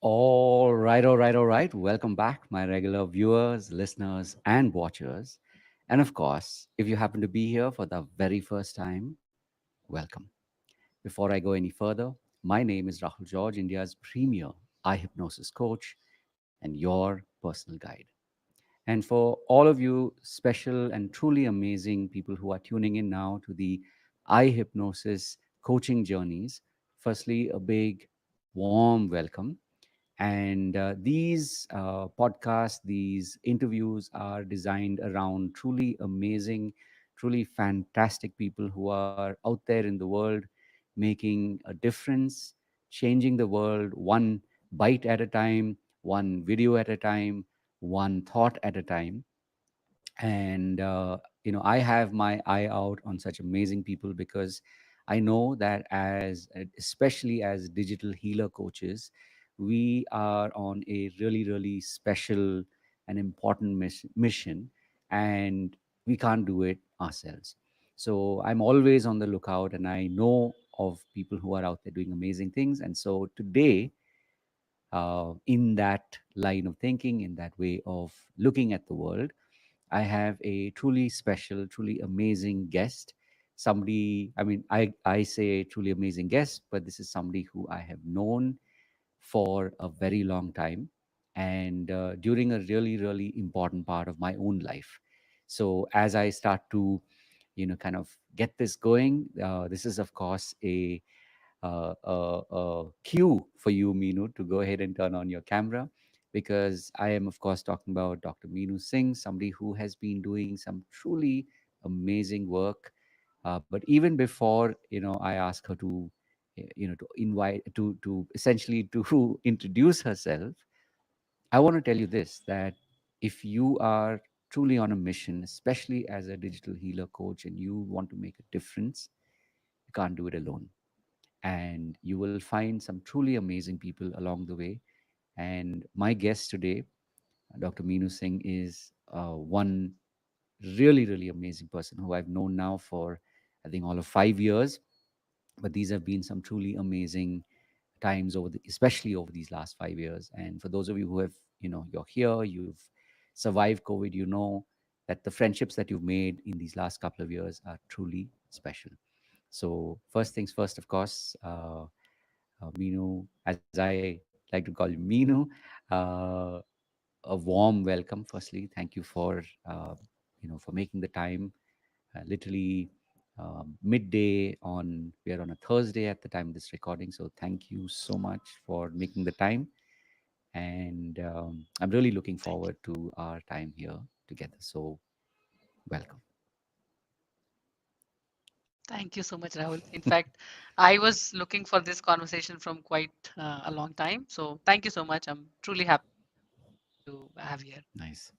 All right. Welcome back, my regular viewers, listeners, and watchers. And of course, if you happen to be here for the very first time, welcome. Before I go any further, my name is Rahul George, India's premier iHypnosis coach and your personal guide. And for all of you special and truly amazing people who are tuning in now to the iHypnosis coaching journeys, firstly, a big, warm welcome. And these podcasts, these interviews are designed around truly amazing, truly fantastic people who are out there in the world making a difference, changing the world one bite at a time, one video at a time, one thought at a time. And I have my eye out on such amazing people because I know that as especially as digital healer coaches, we are on a really really special and important mission, and we can't do it ourselves. So I'm always on the lookout, and I know of people who are out there doing amazing things. And so today, in that line of thinking, in that way of looking at the world, I have a truly special, truly amazing guest. Somebody, I say truly amazing guest, but this is somebody who I have known for a very long time, and during a really, really important part of my own life. So as I start to, kind of get this going, this is, of course, a cue for you, Meenu, to go ahead and turn on your camera, because I am, of course, talking about Dr. Meenu Singh, somebody who has been doing some truly amazing work. But even before, I ask her to, to invite, to essentially to introduce herself, I want to tell you this: that if you are truly on a mission, especially as a digital healer coach, and you want to make a difference, you can't do it alone, and you will find some truly amazing people along the way. And my guest today, Dr. Meenu Singh, is one really, really amazing person who I've known now for, I think, all of 5 years. But these have been some truly amazing times especially over these last 5 years. And for those of you who have, you're here, you've survived COVID, you know that the friendships that you've made in these last couple of years are truly special. So first things first, of course, Meenu, as I like to call you, Meenu, uh, a warm welcome. Firstly, thank you for for making the time. Literally midday on we are on a Thursday at the time of this recording, so thank you so much for making the time. And I'm really looking Thank forward to our time here together. So welcome. Thank you so much, Rahul. In fact, I was looking for this conversation from quite a long time. So thank you so much. I'm truly happy to have here. Nice.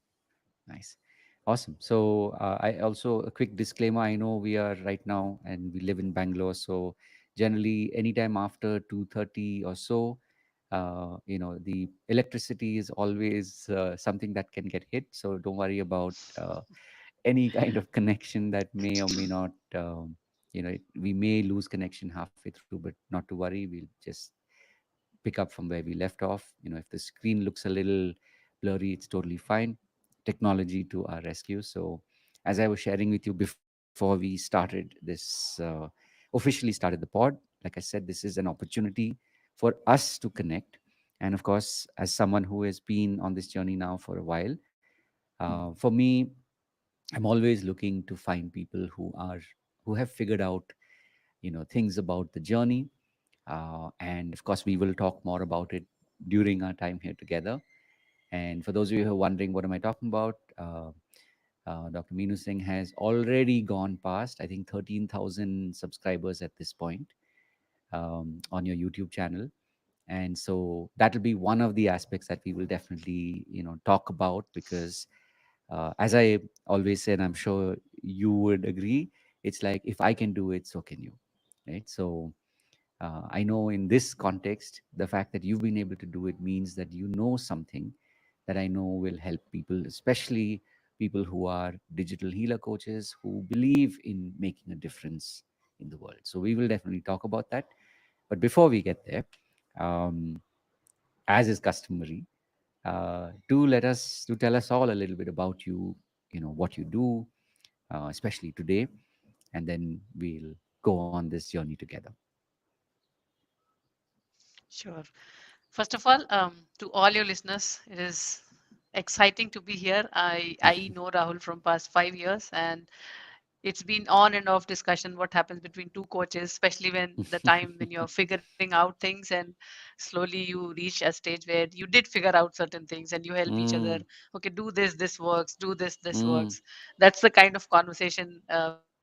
Nice. Awesome. So, I also a quick disclaimer. I know we are right now and we live in Bangalore. So, generally, anytime after 2:30 or so, the electricity is always something that can get hit. So, don't worry about any kind of connection that may or may not, we may lose connection halfway through, but not to worry. We'll just pick up from where we left off. If the screen looks a little blurry, it's totally fine. Technology to our rescue. So, as I was sharing with you before we started officially started the pod, like I said, this is an opportunity for us to connect. And of course, as someone who has been on this journey now for a while, for me, I'm always looking to find people who have figured out things about the journey, and of course, we will talk more about it during our time here together. And for those of you who are wondering, what am I talking about? Dr. Meenu Singh has already gone past, I think, 13,000 subscribers at this point, on your YouTube channel. And so that'll be one of the aspects that we will definitely, talk about, because as I always say, and I'm sure you would agree, it's like, if I can do it, so can you, right? So I know in this context, the fact that you've been able to do it means that you know something that I know will help people, especially people who are digital healer coaches who believe in making a difference in the world. So we will definitely talk about that. But before we get there, um, as is customary, to tell us all a little bit about you, what you do, especially today, and then we'll go on this journey together. Sure. First of all, to all your listeners, it is exciting to be here. I know Rahul from past 5 years, and it's been on and off discussion what happens between two coaches, especially when the time when you're figuring out things and slowly you reach a stage where you did figure out certain things and you help each other. Mm, Okay, do this, this works. Do this, this mm, works. That's the kind of conversation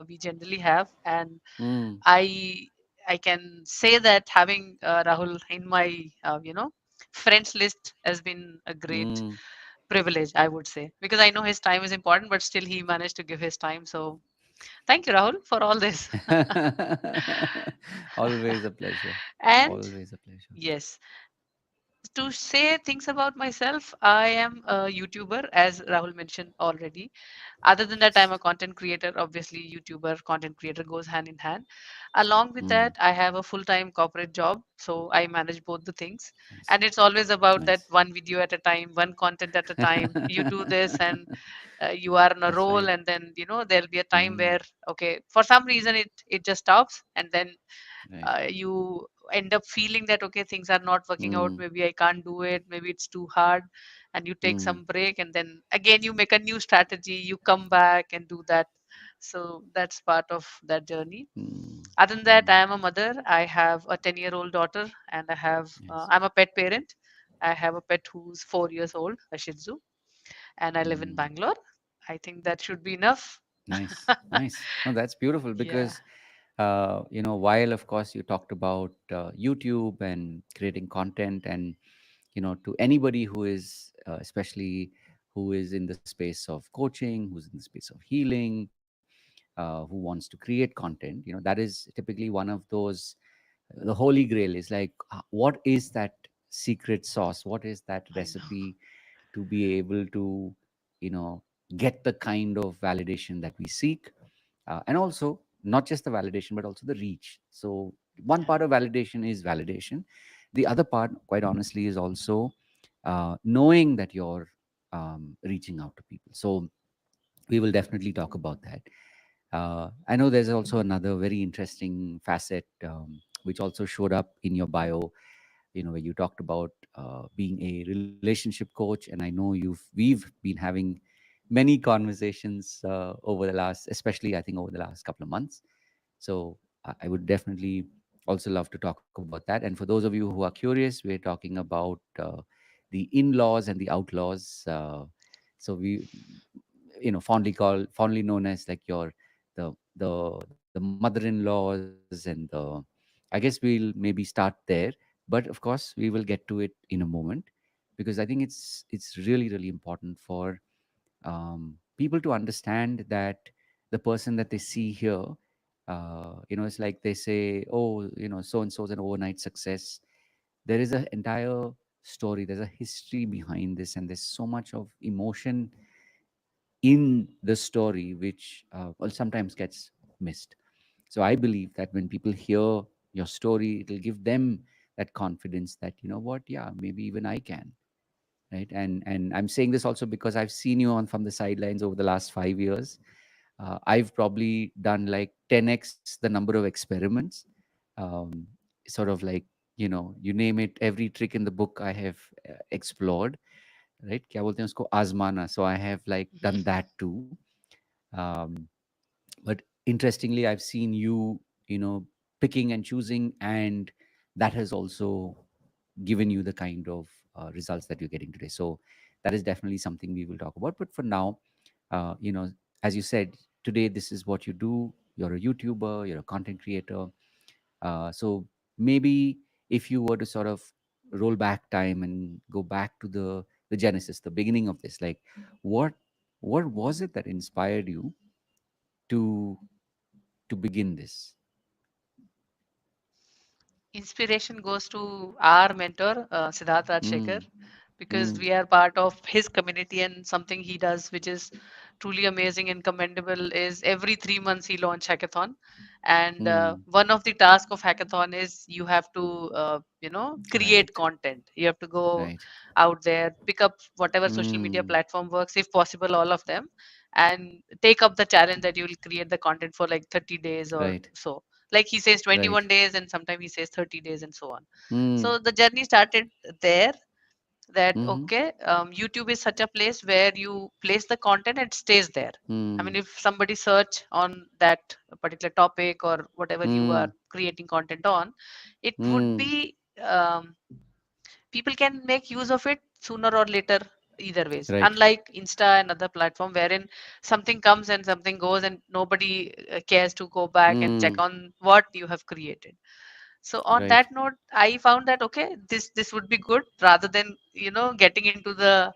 we generally have, and mm, I can say that having Rahul in my friends list has been a great mm. privilege, I would say, because I know his time is important, but still he managed to give his time. So thank you, Rahul, for all this. Always a pleasure. And Always a pleasure. yes, to say things about myself, I am a YouTuber, as Rahul mentioned already. Other than that, I'm Yes. a content creator. Obviously, YouTuber, content creator goes hand in hand. Along with Mm, that, I have a full-time corporate job, so I manage both the things. nice. And it's always about that Nice. one video at a time, one content at a time. You do this, and you are on a That's roll, right. and then there'll be a time Mm, where okay, for some reason it just stops, and then right. you end up feeling that okay, things are not working out, Mm, maybe I can't do it, maybe it's too hard, and you take mm, some break, and then again you make a new strategy, you come back and do that. So that's part of that journey. mm, Other than that, mm. I am a mother. I have a 10-year-old daughter, and Yes. I'm a pet parent. I have a pet who's 4 years old, a Shih Tzu, and I live in Mm. Bangalore. I think that should be enough. Nice, nice. No, that's beautiful Yeah, because, while of course you talked about YouTube and creating content, and to anybody who is, especially who is in the space of coaching, who's in the space of healing, who wants to create content, that is typically one of those. The holy grail is like, what is that secret sauce? What is that I know. recipe to be able to, you know, get the kind of validation that we seek, and also not just the validation but also the reach. So one Yeah. part of validation is validation. The other part, quite honestly, is also knowing that you're reaching out to people. So we will definitely talk about that. I know there's also another very interesting facet, which also showed up in your bio, where you talked about being a relationship coach. And I know we've been having many conversations over the last, especially I think over the last couple of months. So I would definitely also love to talk about that. And for those of you who are curious, we're talking about the in-laws and the outlaws. So we, fondly known as like your the mother-in-laws and the. I guess we'll maybe start there, but of course we will get to it in a moment, because I think it's really really important for people to understand that the person that they see here, it's like they say, oh, so and so is an overnight success. There is an entire story, there's a history behind this, and there's so much of emotion in the story, which well, sometimes gets missed. So I believe that when people hear your story, it'll give them that confidence that, what, yeah, maybe even I can, right? And I'm saying this also because I've seen you on from the sidelines over the last 5 years. I've probably done like 10x the number of experiments. um, Sort of like, you name it, every trick in the book I have explored, right? क्या बोलते हैं उसको, आजमाना. So I have like done that too. um, but interestingly, I've seen you, picking and choosing, and that has also given you the kind of results that you're getting today. So that is definitely something we will talk about. But for now, uh, you know as you said, today this is what you do. You're a YouTuber, you're a content creator. So maybe if you were to sort of roll back time and go back to the genesis, the beginning of this, like, what what was it that inspired you to begin this? Inspiration goes to our mentor, Siddharth Rajshekhar, Mm, because mm, we are part of his community and something he does, which is truly amazing and commendable is every 3 months he launch hackathon, and Hmm. one of the tasks of hackathon is you have to create Right. content. You have to go Right. out there, pick up whatever social media Hmm. platform works, if possible, all of them, and take up the challenge that you will create the content for like 30 days or Right. so. Like he says Right. 21 days, and sometimes he says 30 days, and so on. Hmm. So the journey started there, that Hmm. okay, YouTube is such a place where you place the content and it stays there. I mean, Hmm. if somebody search on that particular topic or whatever you are Hmm. creating content on, it would Hmm. be people can make use of it sooner or later, either ways, Right. unlike Insta and other platform wherein something comes and something goes and nobody cares to go back and check Hmm. on what you have created. So on Right. that note, I found that okay, this would be good rather than getting into the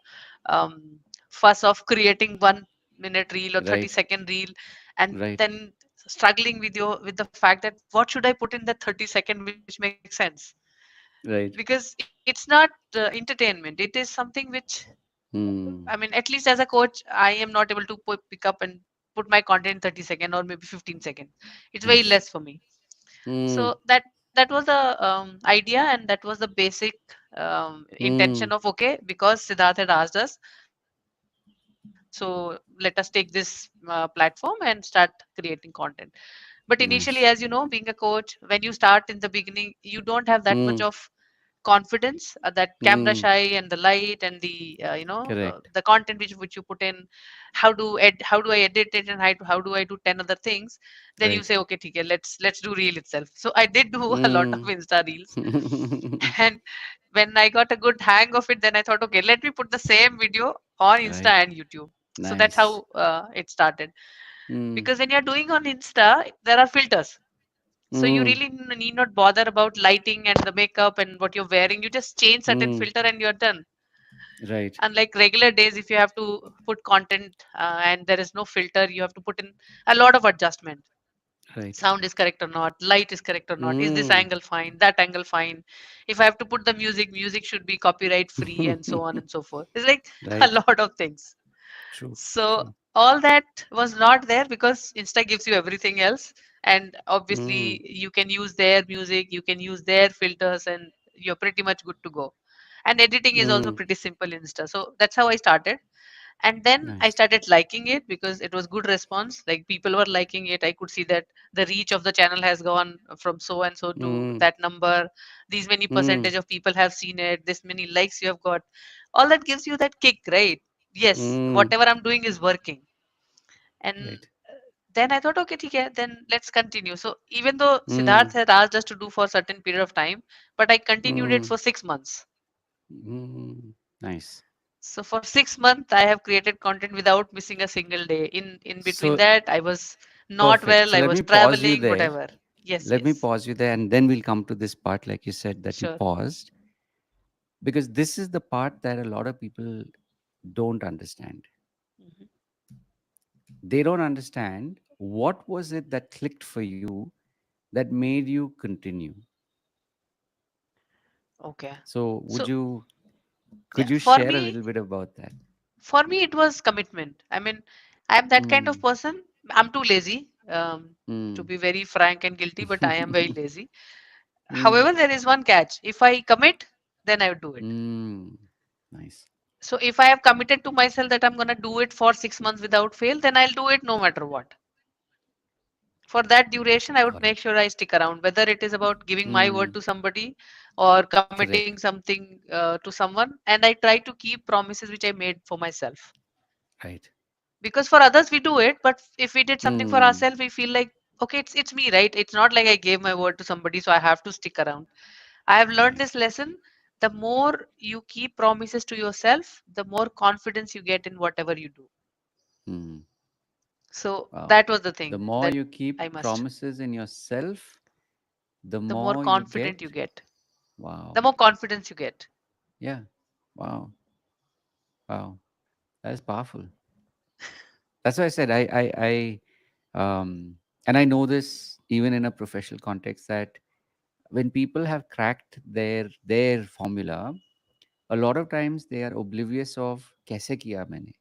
um, fuss of creating 1 minute reel or thirty Right. second reel, and Right. then struggling with the fact that what should I put in that 30 second which makes sense, Right. because it's not entertainment. It is something which, I Hmm. mean, at least as a coach, I am not able to pick up and put my content in 30 second or maybe 15 seconds. It's very Yes. less for me. Hmm. So that was the idea, and that was the basic intention Hmm. of okay, because Siddharth had asked us, so let us take this platform and start creating content. But initially, as you know, being a Nice. coach, when you start in the beginning, you don't have that much of Hmm. confidence, that camera shy Hmm. and the light and the the Correct. content which you put in, how do I edit it, and how do I do 10 other things. Then you Right. say okay, okay, let's do reel itself. So I did do a lot of Hmm. Insta reels, and when I got a good hang of it, then I thought okay, let me put the same video on Insta Right. and YouTube. So that's Nice. how it started. Hmm. Because when you're doing on Insta, there are filters, so you Hmm. really need not bother about lighting and the makeup and what you're wearing. You just change certain Hmm. filter and you're done. Right. Unlike regular days, if you have to put content and there is no filter, you have to put in a lot of adjustment. Right. Sound is correct or not, light is correct or not, is this Hmm. angle fine, that angle fine. If I have to put the music should be copyright free, and so on and so forth. It's like a Right. lot of things. True. So True. all that was not there because Insta gives you everything else. And Hmm. obviously you can use their music, you can use their filters, and you're pretty much good to go. And editing is also Hmm. pretty simple in Insta. So that's how I started. And then I Nice. started liking it because it was good response. Like people were liking it. I could see that the reach of the channel has gone from so and so to Hmm. that number. These many Hmm. percentage of people have seen it. This many likes you have got. All that gives you that kick, right? Yes, Hmm. whatever I'm doing is working. And Right. then I thought, okay, okay, then let's continue. So even though Hmm. Siddharth had asked us to do for a certain period of time, but I continued it Hmm. for 6 months. Hmm. Nice. So for 6 months, I have created content without missing a single day. In between So that, I was not perfect. well. So I let was me pause you traveling, there. whatever. Yes, Let me yes, pause you there, and then we'll come to this part, like you said, that you sure. paused, because this is the part that a lot of people don't understand. Mhm. They don't understand what was it that clicked for you that made you continue. Okay. So would So you, yeah, could you share a little bit about that? for me, it was commitment. I mean, I'm that kind of Mm, person. I'm too lazy, to mm, be very frank and guilty, but I am very lazy. mm, However, there is one catch. If I commit, then I would do it. mm. Nice. So if I have committed to myself that I'm going to do it for 6 months without fail, then I'll do it no matter what. For that duration, I would Got it. make sure I stick around, whether it is about giving my word Mm, to somebody or committing correct. something to someone. And I try to keep promises which I made for myself. Right. Because for others we do it, but if we did something for Mm, ourselves, we feel like okay, it's me, right? It's not like I gave my word to somebody, so I have to stick around. I have learned right. this lesson. The more you keep promises to yourself, the more confidence you get in whatever you do. Mm, So wow. that was the The thing more that you I keep must. promises in yourself, the The more more you confident you get. get, the Wow. more confidence you get. Yeah. Wow. Wow. That's powerful. That's why I said and I know this even in a professional context, that when people have cracked their formula, a lot of times they are oblivious of kaise kiya maine.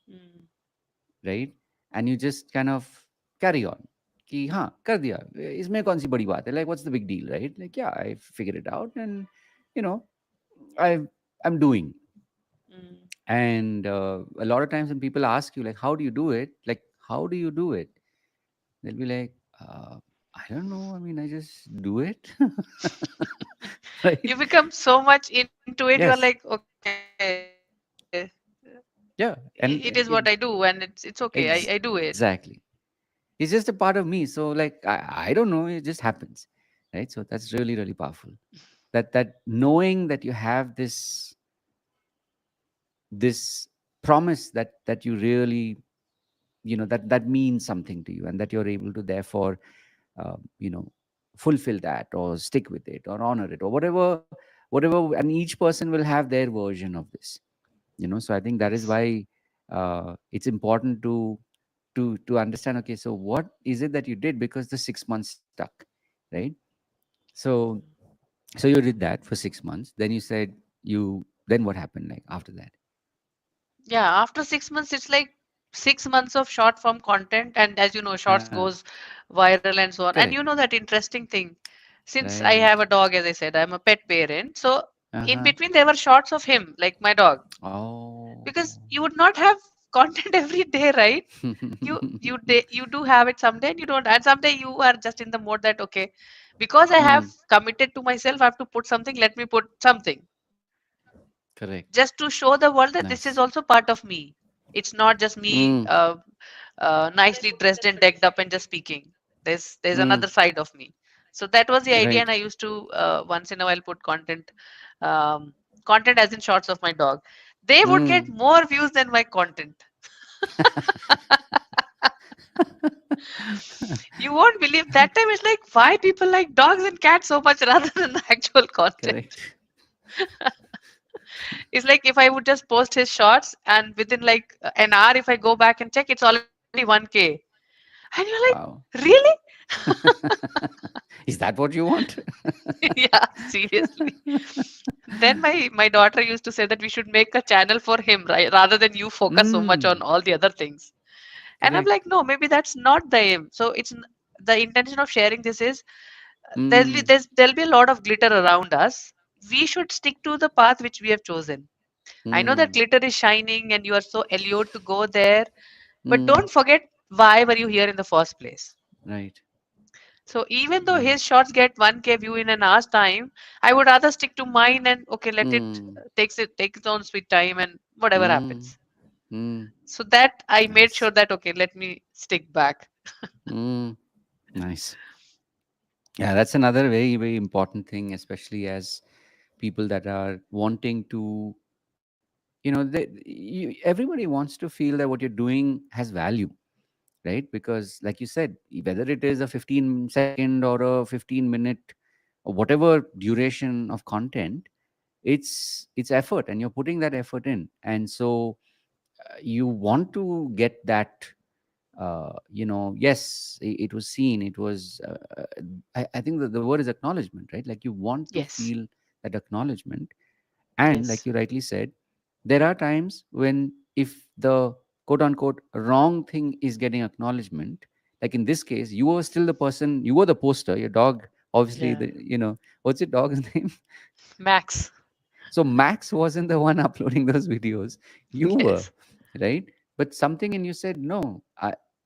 Mm. right? And you just kind of carry on. कि हाँ कर दिया इसमें कौन सी बड़ी बात है, like what's the big deal, right? Like yeah, I figured it out, and you know I I'm doing. Mm. And a lot of times when people ask you like how do you do it, like how do you do it, they'll be like I don't know, I mean I just do it. You Right. become so much into it, you're like, Yes. okay, Yeah. it is And what I do, and it's okay. I do it. exactly, it's just a part of me, so like I don't know, it just happens, right? So that's really really powerful, that knowing that you have this promise that you really, that means something to you, and that you're able to therefore you know fulfill that or stick with it or honor it or whatever, and each person will have their version of this, so I think that is Yes. why it's important to understand, okay, so what is it that you did, because the 6 months stuck, right? So Mm. so you did that for 6 months, then you said then what happened like after that? Yeah, after 6 months, it's like 6 months of short form content, and as you know, shorts Ah, goes viral and so on. And you know correct. that interesting thing, since I have Right. a dog, as I said, I'm a pet parent. So in Uh-huh. between, there were shots of him, like my dog, Oh. because you would not have content every day, right? You do have it someday, and you don't, and someday you are just in the mode that okay, because I have Mm, committed to myself, I have to put something. Let me put something correct. just to show the world that this is Nice. also part of me. It's not just me Mm, nicely dressed and decked up and just speaking. There's mm, another side of me. So that was the idea, and right. I used to once in a while put um, content as in shots of my dog. They would get Mm. more views than my content. You won't believe that time it's like why people like dogs and cats so much rather than the actual content. Correct. It's like if I would just post his shots and within like an hour, if I go back and check, it's already 1K. And you're like, Wow. really? Is that what you want? Yeah, seriously. Then my daughter used to say that we should make a channel for him, right? Rather than you focus so much on Mm, all the other things. And I'm correct. like, no, maybe that's not the aim. So the intention of sharing this is Mm, there'll be a lot of glitter around us. We should stick to the path which we have chosen. I know that mm, glitter is shining and you are so allured to go there, but mm, don't forget why were you here in the first place. right. So even though Right. his shots get 1K view in an hour's time, I would rather stick to mine and okay, let it Mm, take its own sweet time and whatever mm, happens. mm, So that I made nice. sure that okay, let me stick back. Mm, nice. Yeah, that's another very, very important thing, especially as people that are wanting to, everybody wants to feel that what you're doing has value, right? Because, like you said, whether it is a 15-second or a 15-minute or whatever duration of content, it's effort, and you're putting that effort in, and so you want to get that. Yes, it was seen. It was. I think that the word is acknowledgement, right? Like you want to Yes. feel that acknowledgement, and like Yes. you rightly said, there are times when if the quote unquote wrong thing is getting acknowledgement, like in this case, you were still the person, you were the poster, your dog, obviously, Yeah. what's your dog's name? Max. So Max wasn't the one uploading those videos, you were, Yes. right? But something in you said, no,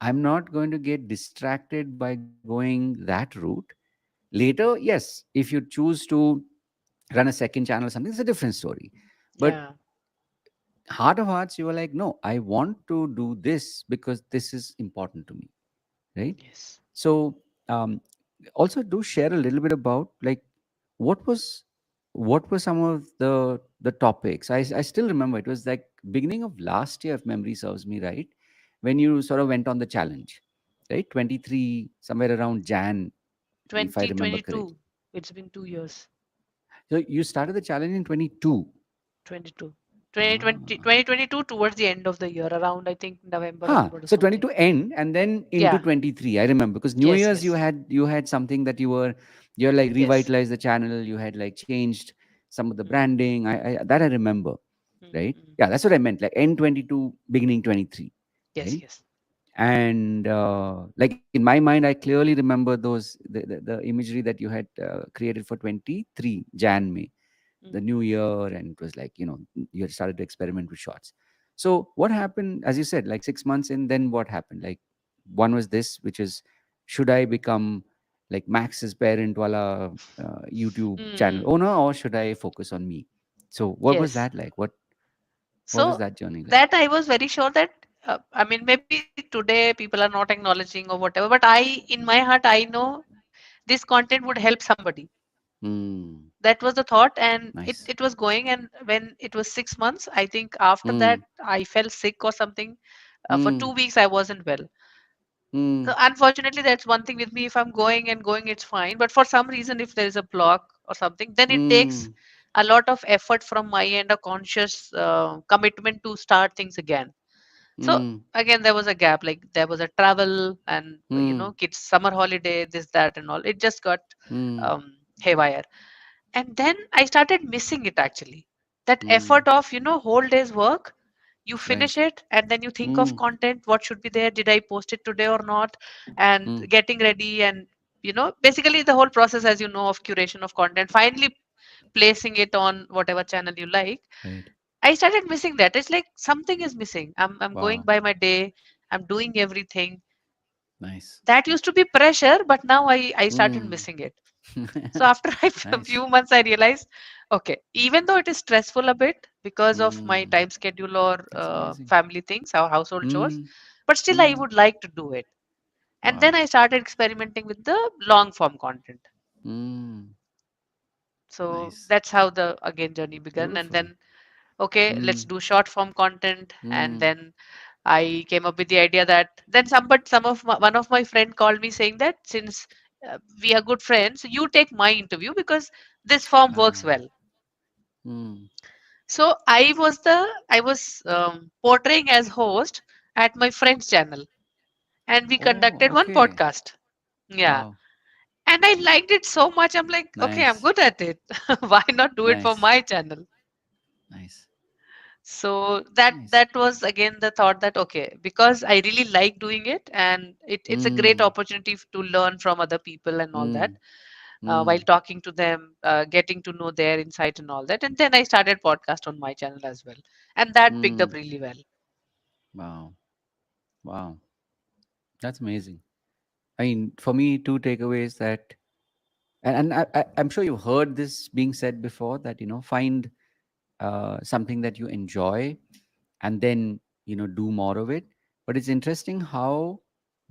I'm not going to get distracted by going that route. Later, yes, if you choose to run a second channel or something, it's a different story. But Yeah. heart of hearts, you were like, no, I want to do this because this is important to me, right? Yes. So also do share a little bit about like what was what were some of the topics. I still remember it was like beginning of last year, if memory serves me right, when you sort of went on the challenge, right? 23, somewhere around Jan, if I remember correctly. 2022. It's been 2 years. So you started the challenge in 22. 22. Ah. 2022 towards the end of the year, around I think November Huh. onward or So something. 22 end and then into Yeah. 23. I remember because New Yes. Year's Yes. you had something that you're like Yes. revitalized the channel. You had like changed some of the Mm, branding. I that I remember, mm, right? mm. Yeah, that's what I meant. Like end 22, beginning 23, Yes. right? Yes. And like in my mind, I clearly remember the imagery that you had created for 23 Jan May, the Mm. new year, and it was like, you had started to experiment with shots. So what happened, as you said, like 6 months in, then what happened? Like, one was this, which is, should I become like Max's parent wala YouTube channel Mm. owner, or should I focus on me? So what was Yes. that like? What was So that journey like? that I was very sure that, I mean, maybe today people are not acknowledging or whatever, but in my heart, I know this content would help somebody. Mm, That was the thought, and nice. it was going. And when it was 6 months, I think after that, Mm, I fell sick or something. For mm, 2 weeks, I wasn't well. So mm, unfortunately, that's one thing with me. If I'm going and going, it's fine. But for some reason, if there is a block or something, then it takes mm, a lot of effort from my end, a conscious commitment to start things again. So mm, again, there was a gap. Like there was a travel and mm, kids' summer holiday, this, that, and all. It just got mm, haywire. And then I started missing it actually. That mm, effort of whole day's work, you right. finish it and then you think of Mm, content, what should be there, did I post it today or not, and mm, getting ready, and basically the whole process, as you know, of curation of content, finally placing it on whatever channel you like. right. I started missing that. It's like something is missing. I'm going Wow. by my day, I'm doing everything. Nice. That used to be pressure, but now I started Mm. missing it. So after a Nice. few months, I realized, okay, even though it is stressful a bit because of my Mm. time schedule or That's amazing. family things, our household chores, Mm. but still I Mm. would like to do it. And then Wow. I started experimenting with the long form content. Mm. So Nice. that's how the again journey began. And Beautiful. then, okay, let's Mm. do short form content. And Mm. then I came up with the idea that then one of my friend called me saying that since we are good friends, you take my interview because this form works Ah. well. Mm. So I was portraying as host at my friend's channel, and we Oh, conducted one okay. podcast. Yeah, Wow. and I liked it so much. I'm like, okay, I'm Nice. good at it. Why not do it for Nice. my channel? Nice. So that Nice. that was again the thought that okay, because I really like doing it, and it's a great Mm. opportunity to learn from other people and all that. Mm. While Mm. talking to them, getting to know their insight and all that. And then I started podcast on my channel as well, and that picked up Mm. really well. Wow. Wow. That's amazing. I mean, for me, two takeaways that, and I'm sure you've heard this being said before, that, find something that you enjoy, and then, do more of it. But it's interesting how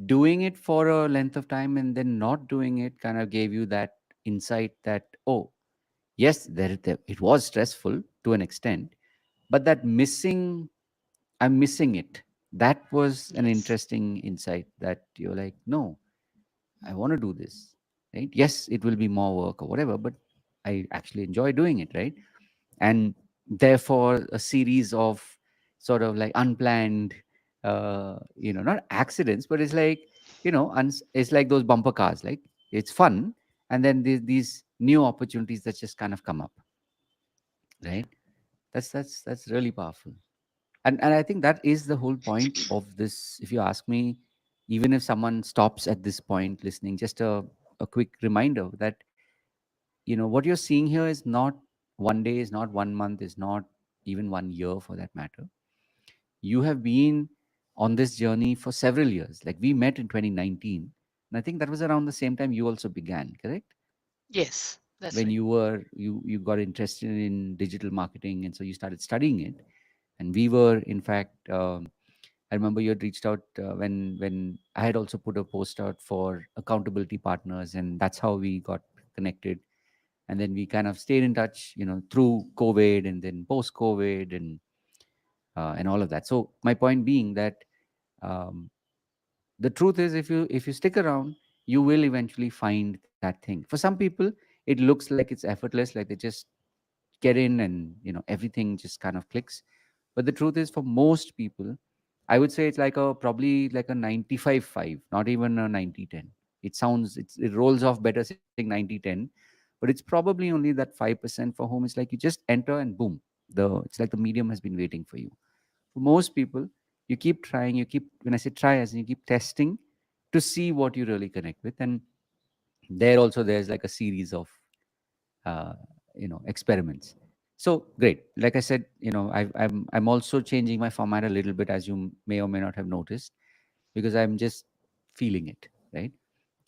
doing it for a length of time and then not doing it kind of gave you that insight that, oh, yes, it was stressful to an extent, but that missing, I'm missing it. That was an Yes. interesting insight, that you're like, no, I want to do this, right? Yes, it will be more work or whatever, but I actually enjoy doing it, right? And therefore, a series of sort of like unplanned, not accidents, but it's like, it's like those bumper cars, like, it's fun, and then these new opportunities that just kind of come up, right? That's really powerful. And I think that is the whole point of this. If you ask me, even if someone stops at this point listening, just a quick reminder that, what you're seeing here is not one day, is not 1 month, is not even 1 year for that matter. You have been on this journey for several years. Like, we met in 2019, and I think that was around the same time you also began, correct? Yes, that's When right. you got interested in digital marketing, and so you started studying it. And we were, in fact, I remember you had reached out when I had also put a post out for accountability partners, and that's how we got connected. And then we kind of stayed in touch, through COVID and then post COVID, and all of that. So my point being that, um, the truth is, if you stick around, you will eventually find that thing. For some people, it looks like it's effortless, like they just get in and everything just kind of clicks. But the truth is, for most people, I would say it's like a probably like a 95-5, not even a 90-10. It rolls off better saying 90-10, but it's probably only that 5% for whom it's like you just enter and boom, it's like the medium has been waiting for you. For most people, You keep trying, you keep, when I say try, as in you keep testing to see what you really connect with. And there also there's like a series of uh, experiments. So great, like I said, I'm also changing my format a little bit, as you may or may not have noticed, because I'm just feeling it, right?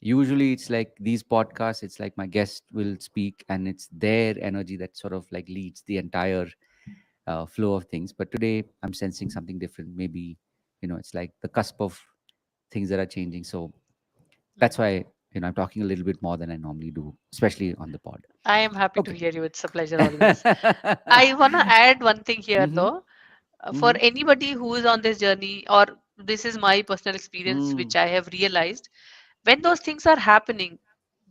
Usually it's like these podcasts, it's like my guest will speak and it's their energy that sort of like leads the entire flow of things. But today I'm sensing something different. Maybe, it's like the cusp of things that are changing. So that's Mhm. why, I'm talking a little bit more than I normally do, especially on the pod. I am happy to Okay. hear you. It's a pleasure always. I want to add one thing here Mm-hmm. though. For Mm-hmm. anybody who is on this journey, or this is my personal experience, Mm. which I have realized, when those things are happening,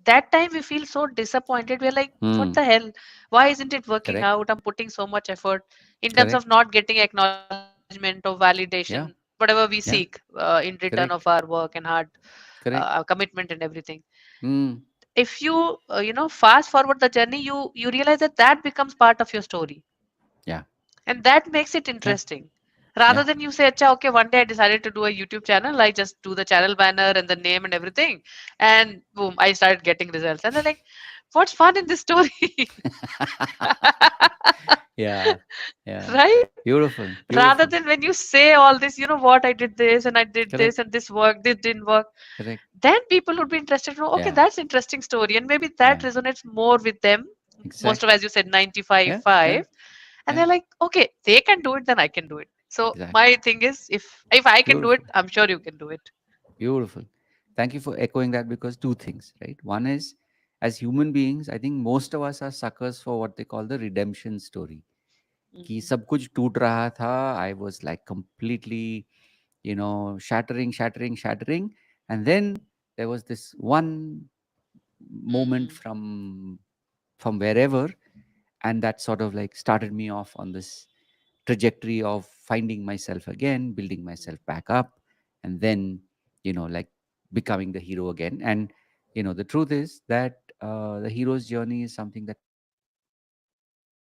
that time we feel so disappointed. We're like, what Mm. the hell? Why isn't it working Correct. out? I'm putting so much effort in terms of Correct. not getting acknowledgement or validation, Yeah. whatever we seek Yeah. in return of our Correct. work and hard Correct. commitment and everything. Mm. If you fast forward the journey, you realize that that becomes part of your story, Yeah. and that makes it Yeah. interesting. Rather Yeah. than you say, Acha, okay, one day I decided to do a YouTube channel, I just do the channel banner and the name and everything, and boom, I started getting results. And they're like, what's fun in this story? Yeah. Yeah. Right? Beautiful. Rather Beautiful. than when you say all this, what, I did this and I did this Correct. and this worked, this didn't work, Correct. then people would be interested to know, okay, Yeah. that's interesting story, and maybe that Yeah. resonates more with them. Most of, Exactly. as you said, 95 Yeah. 5, Yeah. and Yeah. they're like, okay, they can do it, then I can do it. So Exactly. my thing is, if I can do it, Beautiful. I'm sure you can do it. Beautiful. Thank you for echoing that, because two things, right? One is, as human beings, I think most of us are suckers for what they call the redemption story. कि Hmm. सब कुछ टूट रहा था, I was like completely, shattering, and then there was this one moment Hmm. from wherever, and that sort of like started me off on this trajectory of finding myself again, building myself back up, and then, like becoming the hero again. And the truth is that the hero's journey is something that takes time.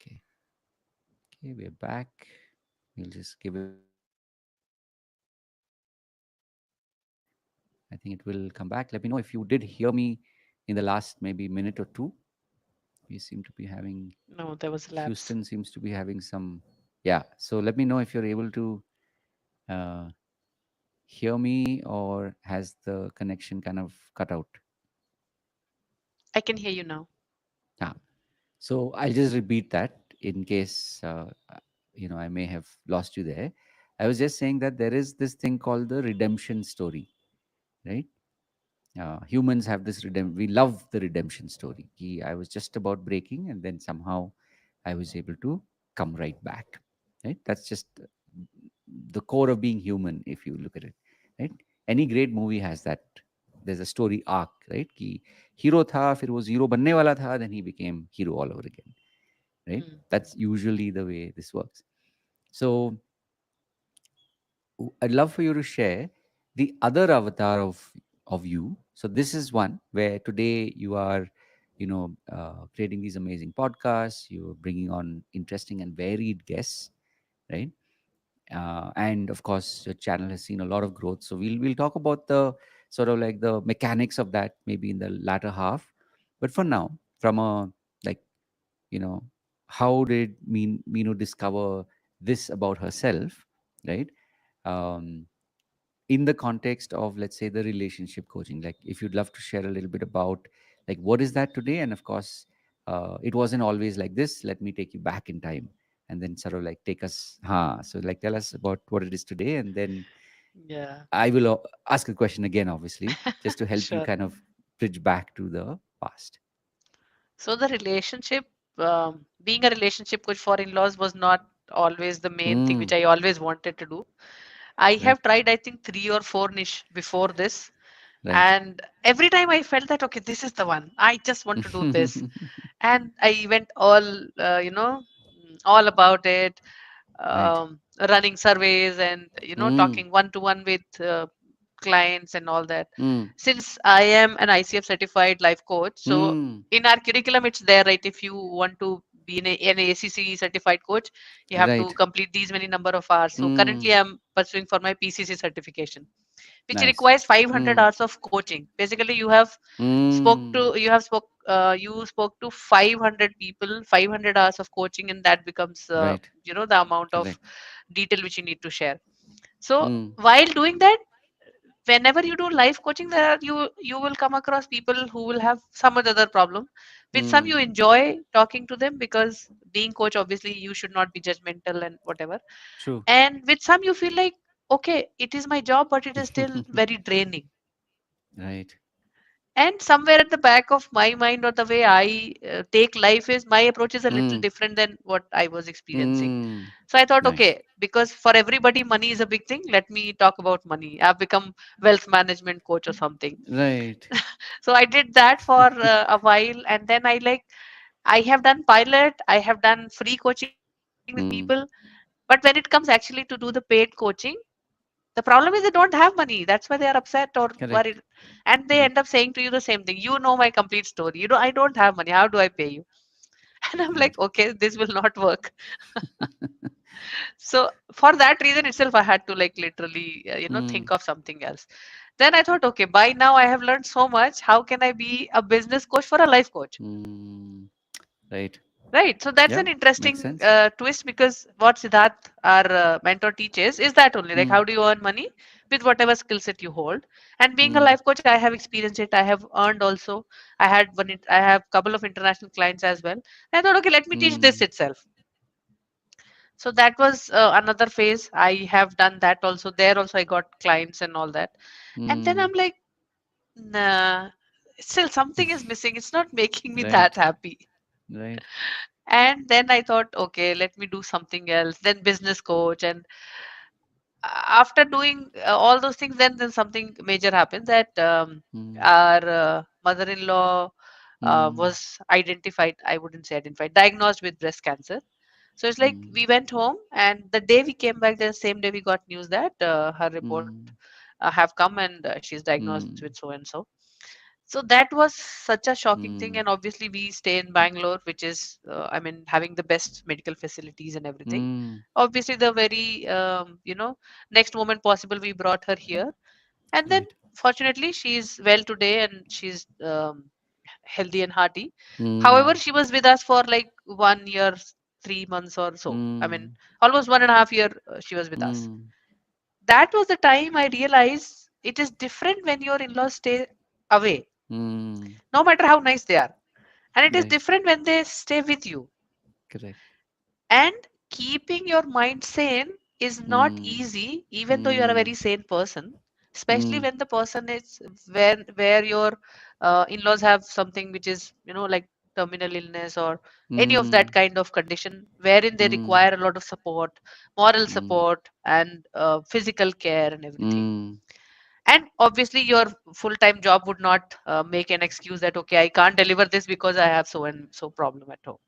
Okay. Okay, we're back. We'll just give it a minute or two. I think it will come back. Let me know if you did hear me in the last maybe minute or two. We seem to be having, No, there was a lapse. Houston seems to be having some, yeah. So let me know if you're able to uh, hear me, or has the connection kind of cut out. I can hear you now. Ah, so I'll just repeat that in case, I may have lost you there. I was just saying that there is this thing called the redemption story, right? Humans have this we love the redemption story. I was just about breaking, and then somehow I was able to come right back, right? That's just the core of being human, if you look at it, right? Any great movie has that. There's a story arc, right? कि hero था, फिर वो zero बनने वाला था, then he became hero all over again, right? Hmm. That's usually the way this works. So I'd love for you to share the other avatar of you. So this is one where today you are, creating these amazing podcasts. You're bringing on interesting and varied guests, right? And of course, your channel has seen a lot of growth. So we'll talk about the sort of like the mechanics of that maybe in the latter half. But for now, from a like, you know, how did Meenu discover this about herself, right? Um, in the context of, let's say, the relationship coaching, like if you'd love to share a little bit about like what is that today. And of course, it wasn't always like this. Let me take you back in time and then sort of like take us, so like tell us about what it is today, and then Yeah. I will ask a question again, obviously, just to help you Sure. kind of bridge back to the past. So the relationship, being a relationship coach for in-laws was not always the main thing which Mm, I always wanted to do. I have correct. tried, I think, three or four niche before this. Right. And every time I felt that, okay, this is the one, I just want to do this. And I went all about it, Right. running surveys and Mm. talking one to one with clients and all that. Mm. Since I am an ICF certified life coach, so Mm. in our curriculum it's there, right? If you want to be an ACC certified coach, you have to Right. complete these many number of hours. So currently Mm. I'm pursuing for my PCC certification, which Nice. requires 500 Mm. hours of coaching. Basically, Mm. you spoke to 500 people, 500 hours of coaching, and that becomes Right. the amount of Correct. detail which you need to share. So Mm. while doing that, whenever you do life coaching, you will come across people who will have some other problem. With some you Mm. enjoy talking to them, because being coach, obviously you should not be judgmental and whatever. True. And with some you feel like, okay, it is my job, but it is still very draining. Right. And somewhere at the back of my mind, or the way I take life, is my approach is a little Mm. different than what I was experiencing. Mm. So I thought, Nice. okay, because for everybody, money is a big thing. Let me talk about money. I've become wealth management coach or something. Right. So I did that for a while, and then I have done pilot, I have done free coaching with people, Mm. but when it comes actually to do the paid coaching, the problem is they don't have money. That's why they are upset or worried. Correct. And they end up Correct. saying to you the same thing. You know my complete story. I don't have money. How do I pay you? And I'm like, Right. okay, this will not work. So for that reason itself, I had to like literally, Mm. think of something else. Then I thought, okay, by now I have learned so much. How can I be a business coach for a life coach? Mm. Right. Right. So that's Yeah. an Makes interesting sense. twist, because what Siddharth, our mentor, teaches is that only, like, Mm. how do you earn money with whatever skill set you hold. And being a Mm. life coach, I have experienced it. I have earned also. I have couple of international clients as well. I thought, okay, let me teach this Mm. itself. So that was another phase. I have done that also. There also I got clients and all that. And then Mm. I'm like, nah, still something is missing. It's not making me that Right. happy. Right. And then I thought, okay, let me do something else. Then business coach. And after doing all those things, then something major happens, that Mm. our mother-in-law Mm. was identified, I wouldn't say identified, diagnosed with breast cancer. So it's like Mm. we went home, and the day we came back, the same day we got news that her report Mm. have come, and she's diagnosed with Mm. so and so. So that was such a shocking thing. Mm. And obviously, we stay in Bangalore, which is, I mean, having the best medical facilities and everything. Mm. Obviously, the very, next moment possible, we brought her here. And then, Right. fortunately, she's well today, and she's healthy and hearty. However, Mm. she was with us for like 1 year, 3 months or so. I mean, Mm. almost 1.5 year she was with us. Mm. That was the time I realized it is different when your in-laws stay away, Mm. no matter how nice they are. And it is Right. different when they stay with you. Correct. And keeping your mind sane is not Mm. easy, even though you are a Mm. very sane person, especially Mm. when the person is where your in-laws have something which is, like terminal illness or any of that Mm. kind of condition, wherein they Mm. require a lot of support, moral Mm. support, and physical care and everything. Mm. And obviously, your full-time job would not make an excuse that, okay, I can't deliver this because I have so and so problem at home,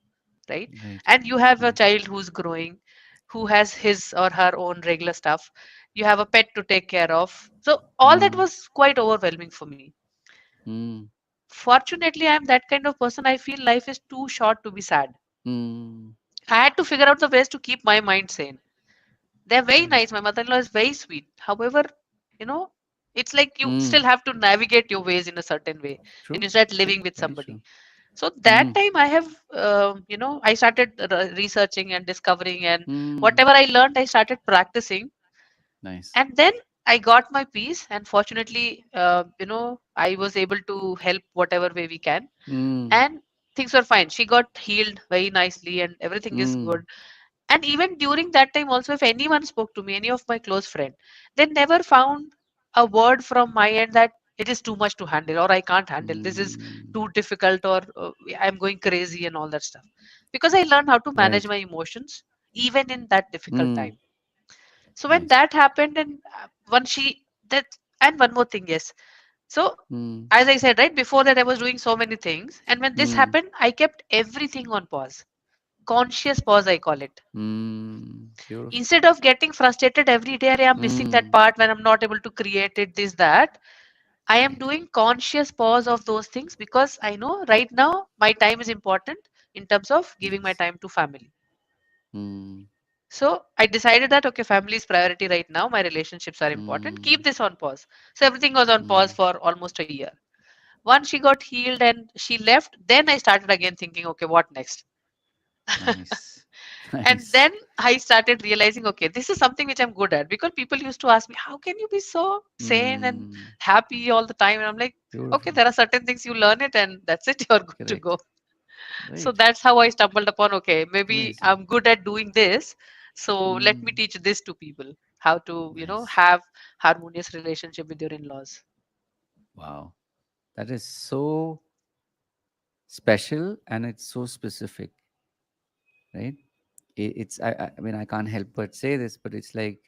right? Right. And you have a Right. child who's growing, who has his or her own regular stuff. You have a pet to take care of. So all that Mm. was quite overwhelming for me. Mm. Fortunately, I'm that kind of person. I feel life is too short to be sad. Mm. I had to figure out the ways to keep my mind sane. They're very Right. nice. My mother-in-law is very sweet. However, you know, it's like you Mm. still have to navigate your ways in a certain way when True. you start True. living with Very somebody. true. So that Mm. time I have, I started researching and discovering, and Mm. whatever I learned, I started practicing. Nice. And then I got my peace, and fortunately, I was able to help whatever way we can, Mm. and things were fine. She got healed very nicely, and everything is Mm. good. And even during that time, also, if anyone spoke to me, any of my close friend, they never found a word from my end that it is too much to handle, or I can't handle. This is Mm. too difficult, or I'm going crazy and all that stuff. Because I learned how to manage Right. my emotions even in that difficult Mm. time. So when Nice. that happened, and one more thing, yes, So, Mm. as I said, right, before that, I was doing so many things. And when this Mm. happened, I kept everything on pause. Conscious pause, I call it. Mm. Beautiful. Instead of getting frustrated every day, I'm missing that Mm. part when I'm not able to create it, this, that. I am Right. doing conscious pause of those things because I know right now my time is important in terms of giving my Yes. time to family. Mm. So I decided that okay, family is priority right now. My relationships are important. Keep Mm. this on pause. So everything was on pause Mm. for almost a year. Once she got healed and she left, then I started again thinking, okay, what next? Nice. And Nice. then I started realizing, okay, this is something which I'm good at because people used to ask me, how can you be so sane and Mm. happy all the time? And I'm like, okay, Beautiful. there are certain things you learn it and that's it, you're good to go. Correct. So Right. that's how I stumbled upon, okay, maybe Amazing. I'm good at doing this. So let me Mm. teach this to people how to, Nice. have harmonious relationship with your in-laws. Wow. That is so special and it's so specific, right? It's I mean I can't help but say this, but it's like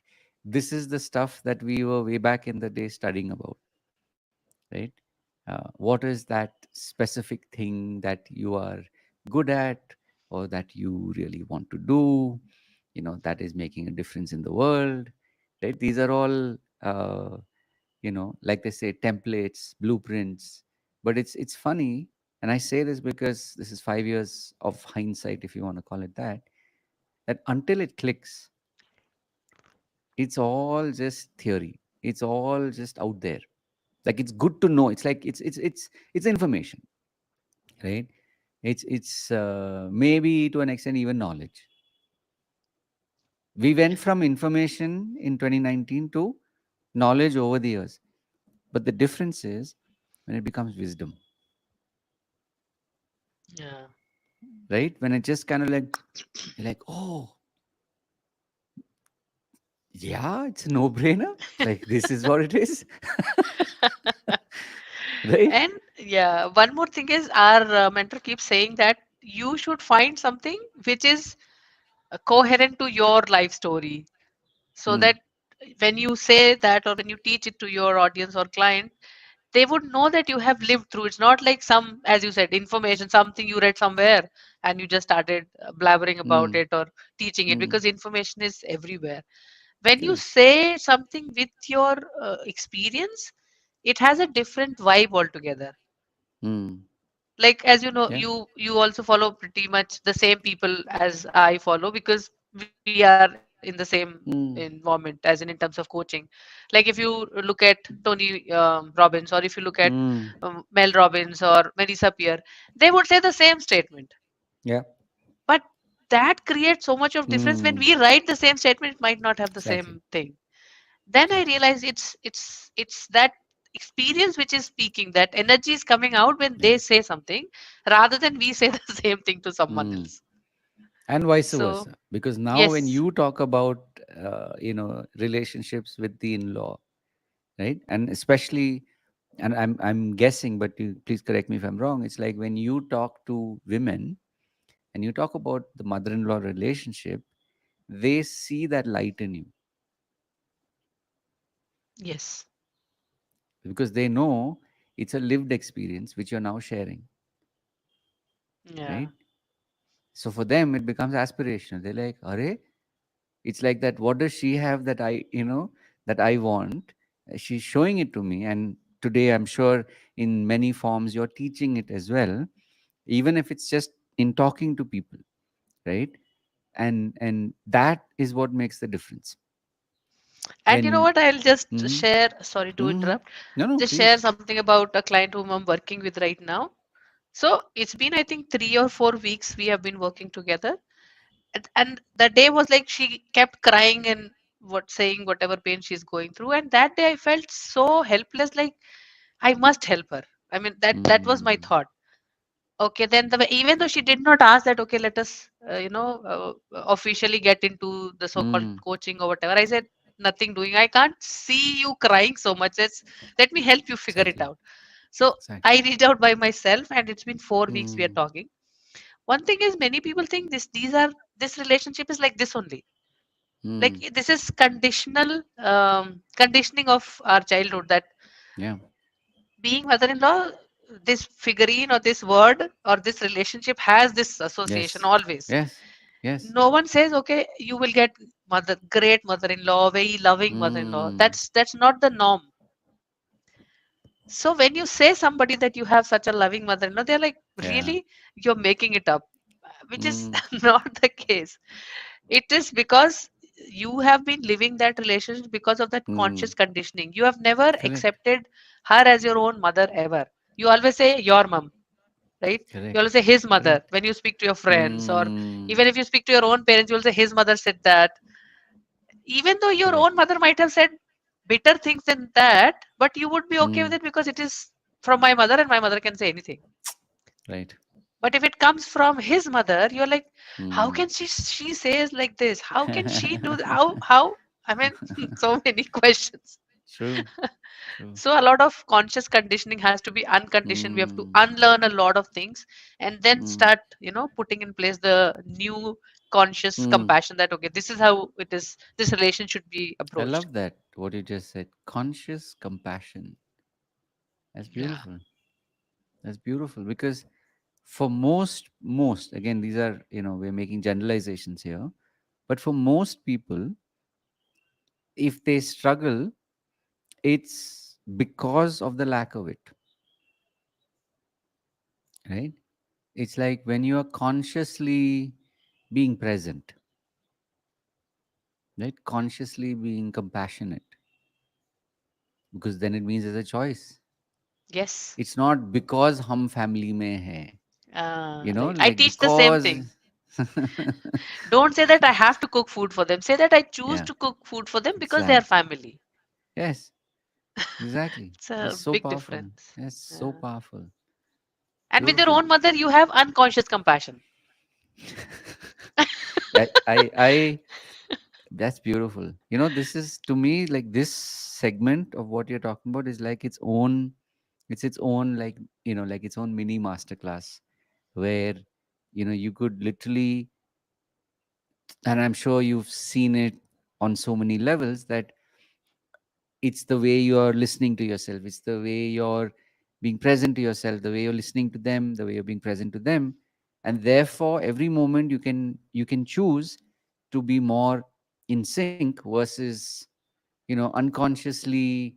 this is the stuff that we were way back in the day studying about, right? What is that specific thing that you are good at or that you really want to do, that is making a difference in the world, right? These are all, like they say, templates, blueprints. But it's funny, and I say this because this is 5 years of hindsight, if you want to call it that until it clicks, it's all just theory. It's all just out there. Like it's good to know. It's like it's information, right? It's maybe to an extent even knowledge. We went from information in 2019 to knowledge over the years. But the difference is when it becomes wisdom, Yeah. right? When it just kind of like, you're like, oh, yeah, it's a no brainer. Like, this is what it is, right? And yeah, one more thing is our mentor keeps saying that you should find something which is coherent to your life story so Mm, that when you say that or when you teach it to your audience or client, they would know that you have lived through. It's not like some, as you said, information, something you read somewhere and you just started blabbering about mm, it or teaching it mm. because information is everywhere. When you Correct. say something with your experience, it has a different vibe altogether. Mm, Like, as you know, yeah. you also follow pretty much the same people as I follow because we are in the same Mm, environment, as in terms of coaching. Like if you look at Tony Robbins, or if you look at mm, Mel Robbins or Melissa Peer, they would say the same statement. yeah. But that creates so much of difference. When Mm, we write the same statement, it might not have the exactly. same thing. Then I Exactly. realized it's that experience which is speaking. That energy is coming out when they Yes. say something, rather than we say the same thing to someone Mm. else. And vice So versa. Because now when yes, you talk about, relationships with the in-law, right? And especially, and I'm guessing, but you, please correct me if I'm wrong. It's like when you talk to women and you talk about the mother-in-law relationship, they see that light in you yes, because they know it's a lived experience which you're now sharing, yeah, right? So for them, it becomes aspirational. They're like, "Are, it's like that. What does she have that that I want? She's showing it to me, and today I'm sure in many forms you're teaching it as well, even if it's just in talking to people, right? And that is what makes the difference. and you know When what? I'll just mm-hmm, share. Sorry to mm-hmm. interrupt. No, no, Just share please. something about a client whom I'm working with right now. So it's been, I think, 3 or 4 weeks we have been working together. And the day was like she kept crying and what saying whatever pain she's going through. And that day I felt so helpless, like I must help her. I mean, that was my Mm, thought. Okay, then even though she did not ask that, okay, let us, officially get into the so-called mm, coaching or whatever. I said, nothing doing. I can't see you crying so much. Let me help you figure it exactly, out. So exactly. I reached out by myself, and it's been 4 weeks we are Mm, talking. One thing is, many people think this relationship is like this only. Like mm, this is conditional conditioning of our childhood, that yeah, being mother-in-law, this figurine or this word or this relationship has this association Yes. always. Yes. Yes. No one says, okay, you will get great mother-in-law, very loving mother-in-law. Mm. That's not the norm. So when you say somebody that you have such a loving mother-in-law, they're like, Yeah. really, you're making it up, which is Mm. not the case. It is because you have been living that relationship because of that Mm. conscious conditioning. You have never Correct. accepted her as your own mother ever. You always say your mom, right? You Correct. always say his mother Correct. when you speak to your friends, or Mm. even if you speak to your own parents, you will say his mother said that. Even though your Correct. own mother might have said bitter things than that, but you would be okay with Mm. it because it is from my mother and my mother can say anything. Right. But if it comes from his mother, you're like, how Mm. can she says like this? How can she do how? I mean, so many questions. True. True. So a lot of conscious conditioning has to be unconditioned. We have to Mm. unlearn a lot of things and then Mm. start, putting in place the new conscious Mm. compassion that okay, this is how it is. This relation should be I approached. love that, what you just said. Conscious compassion. That's Yeah. beautiful. That's beautiful because for most, again, these are, we're making generalizations here, but for most people, if they struggle, it's because of the lack of it, right? It's like when you are consciously being present, right? Consciously being compassionate, because then it means there's a choice. Yes. It's not because hum family mein hai, Right. I like teach the same because. thing. Don't say that I have to cook food for them. Say that I choose Yeah, to cook food for them it's because they are that. family. Yes, exactly. It's a That's so big powerful. difference. Yes, so Yeah. powerful. And with your Beautiful. own mother, you have unconscious compassion. I that's beautiful. This is to me like this segment of what you're talking about is like its own like its own mini masterclass where you could literally, and I'm sure you've seen it on so many levels, that it's the way you're listening to yourself, it's the way you're being present to yourself, the way you're listening to them, the way you're being present to them, and therefore every moment you can choose to be more in sync versus unconsciously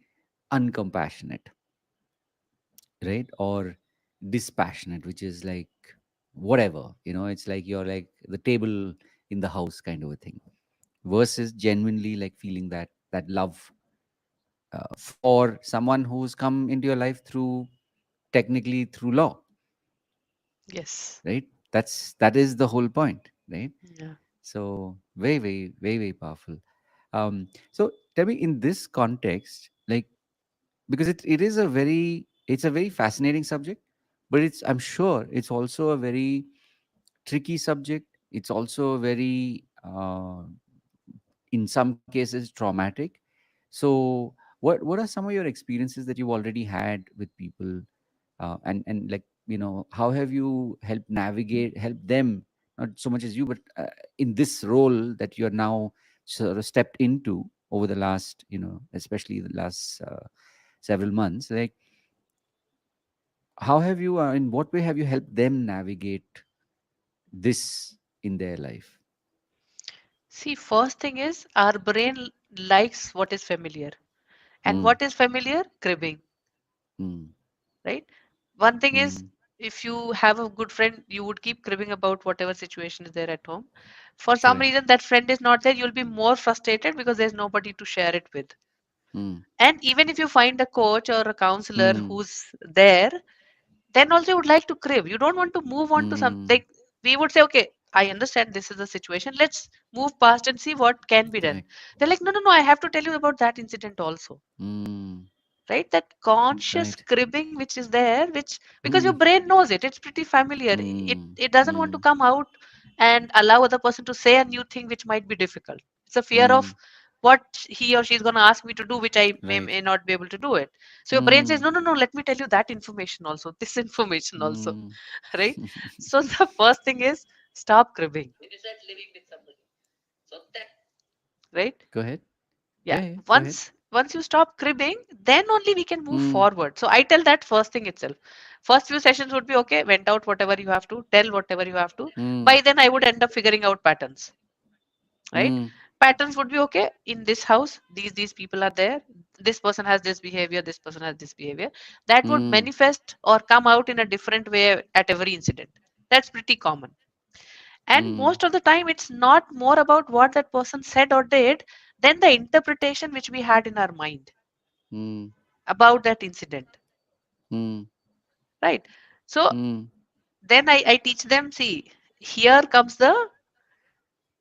uncompassionate, right? Or dispassionate, which is like whatever, it's like you're like the table in the house kind of a thing, versus genuinely like feeling that love for someone who's come into your life through, technically, through law, Yes. right? That is the whole point, right? Yeah. So very, very, very, very powerful. So tell me, in this context, like, because it's a very fascinating subject, but I'm sure it's also a very tricky subject. It's also a very in some cases traumatic. So what are some of your experiences that you've already had with people, and like, how have you helped them, not so much as you, but in this role that you're now sort of stepped into over the last, especially the last several months, like, how have you in what way have you helped them navigate this in their life? See, first thing is our brain likes what is familiar. And Mm, what is familiar? Cribbing, mm, right? One thing is mm, if you have a good friend, you would keep cribbing about whatever situation is there at home. For some correct. reason, that friend is not there, you'll be more frustrated because there's nobody to share it with. Mm, And even if you find a coach or a counselor mm, who's there, then also you would like to crave. You don't want to move on to mm, something. We would say, okay, I understand this is the situation. Let's move past and see what can be done. correct. They're like, no, no, no, I have to tell you about that incident also. Mm, Right? That conscious right. cribbing which is there, which because your Mm, brain knows it, it's pretty familiar. It mm, it doesn't want to mm, come out and allow other person to say a new thing which might be difficult. It's a fear of mm, what he or she is going to ask me to do, which I right. may not be able to do it. So your brain says, Mm, no, no, no, let me tell you that information also, this information also, mm. right? So the first thing is stop cribbing. When you start living with somebody, so that, right? Go ahead. Yeah. Yeah, yeah, go ahead. Once you stop cribbing, then only we can move mm, forward. So I tell that first thing itself. First few sessions would be okay, went out whatever you have to, tell whatever you have to. mm, By then I would end up figuring out patterns, right? mm, Patterns would be okay. In this house, these people are there. This person has this behavior, this person has this behavior. That would mm, manifest or come out in a different way at every incident. That's pretty common. And mm, most of the time, it's not more about what that person said or did than the interpretation which we had in our mind mm, about that incident, mm, right? So mm, then I teach them, see, here comes the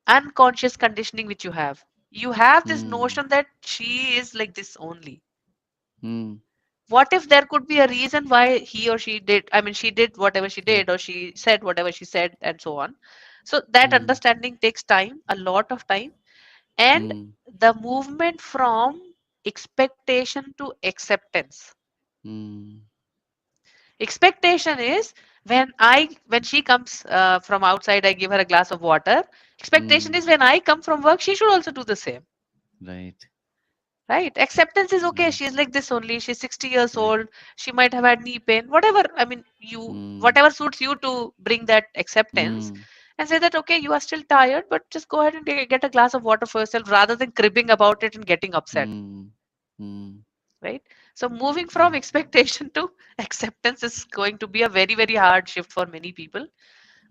unconscious conditioning which you have. You have this mm, notion that she is like this only. mm. What if there could be a reason why he or she did, I mean, she did whatever she Correct. did, or she said whatever she said, and so on. So that Mm, understanding takes time, a lot of time. And mm, the movement from expectation to acceptance. mm, Expectation is when she comes from outside, I give her a glass of water. Expectation mm. is when I come from work, she should also do the same. Right. Right? Acceptance is okay. Right. She's like this only. She's 60 years Correct. old. She might have had knee pain. Whatever. I mean, you Mm, whatever suits you to bring that acceptance, mm, and say that okay, you are still tired, but just go ahead and get a glass of water for yourself rather than cribbing about it and getting upset. mm, mm. Right? So moving from Right. expectation to acceptance is going to be a very, very hard shift for many people.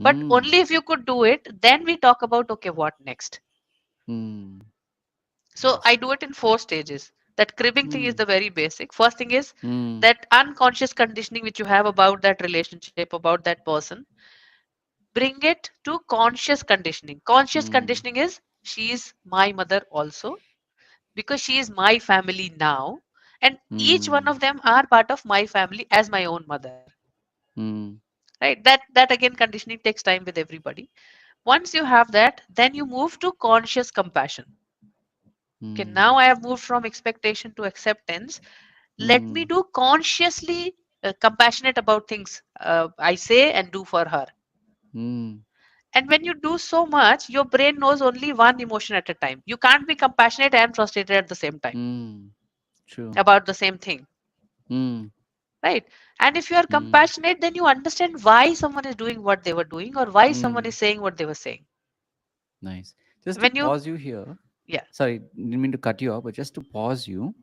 But Mm, only if you could do it, then we talk about okay, what next? mm. So I Nice. do it in four stages. That cribbing thing is Mm, the very basic. First thing is mm, that unconscious conditioning which you have about that relationship, about that person. Bring it to conscious conditioning. Conscious mm, conditioning is she is my mother also because she is my family now. And each one mm, of them are part of my family as my own mother. mm, Right? That again conditioning takes time with everybody. Once you have that, then you move to conscious compassion. Okay, mm, now I have moved from expectation to acceptance. Let me mm, do consciously compassionate about things I say and do for her. mm, And when you do so much, your brain knows only one emotion at a time. You can't be compassionate and frustrated at the same time mm. True. about the same thing, Mm, right? And if you are mm, compassionate, then you understand why someone is doing what they were doing or why someone mm. is saying what they were saying. Nice. Just to When you, pause you here, yeah, sorry, didn't mean to cut you off, but just to pause you,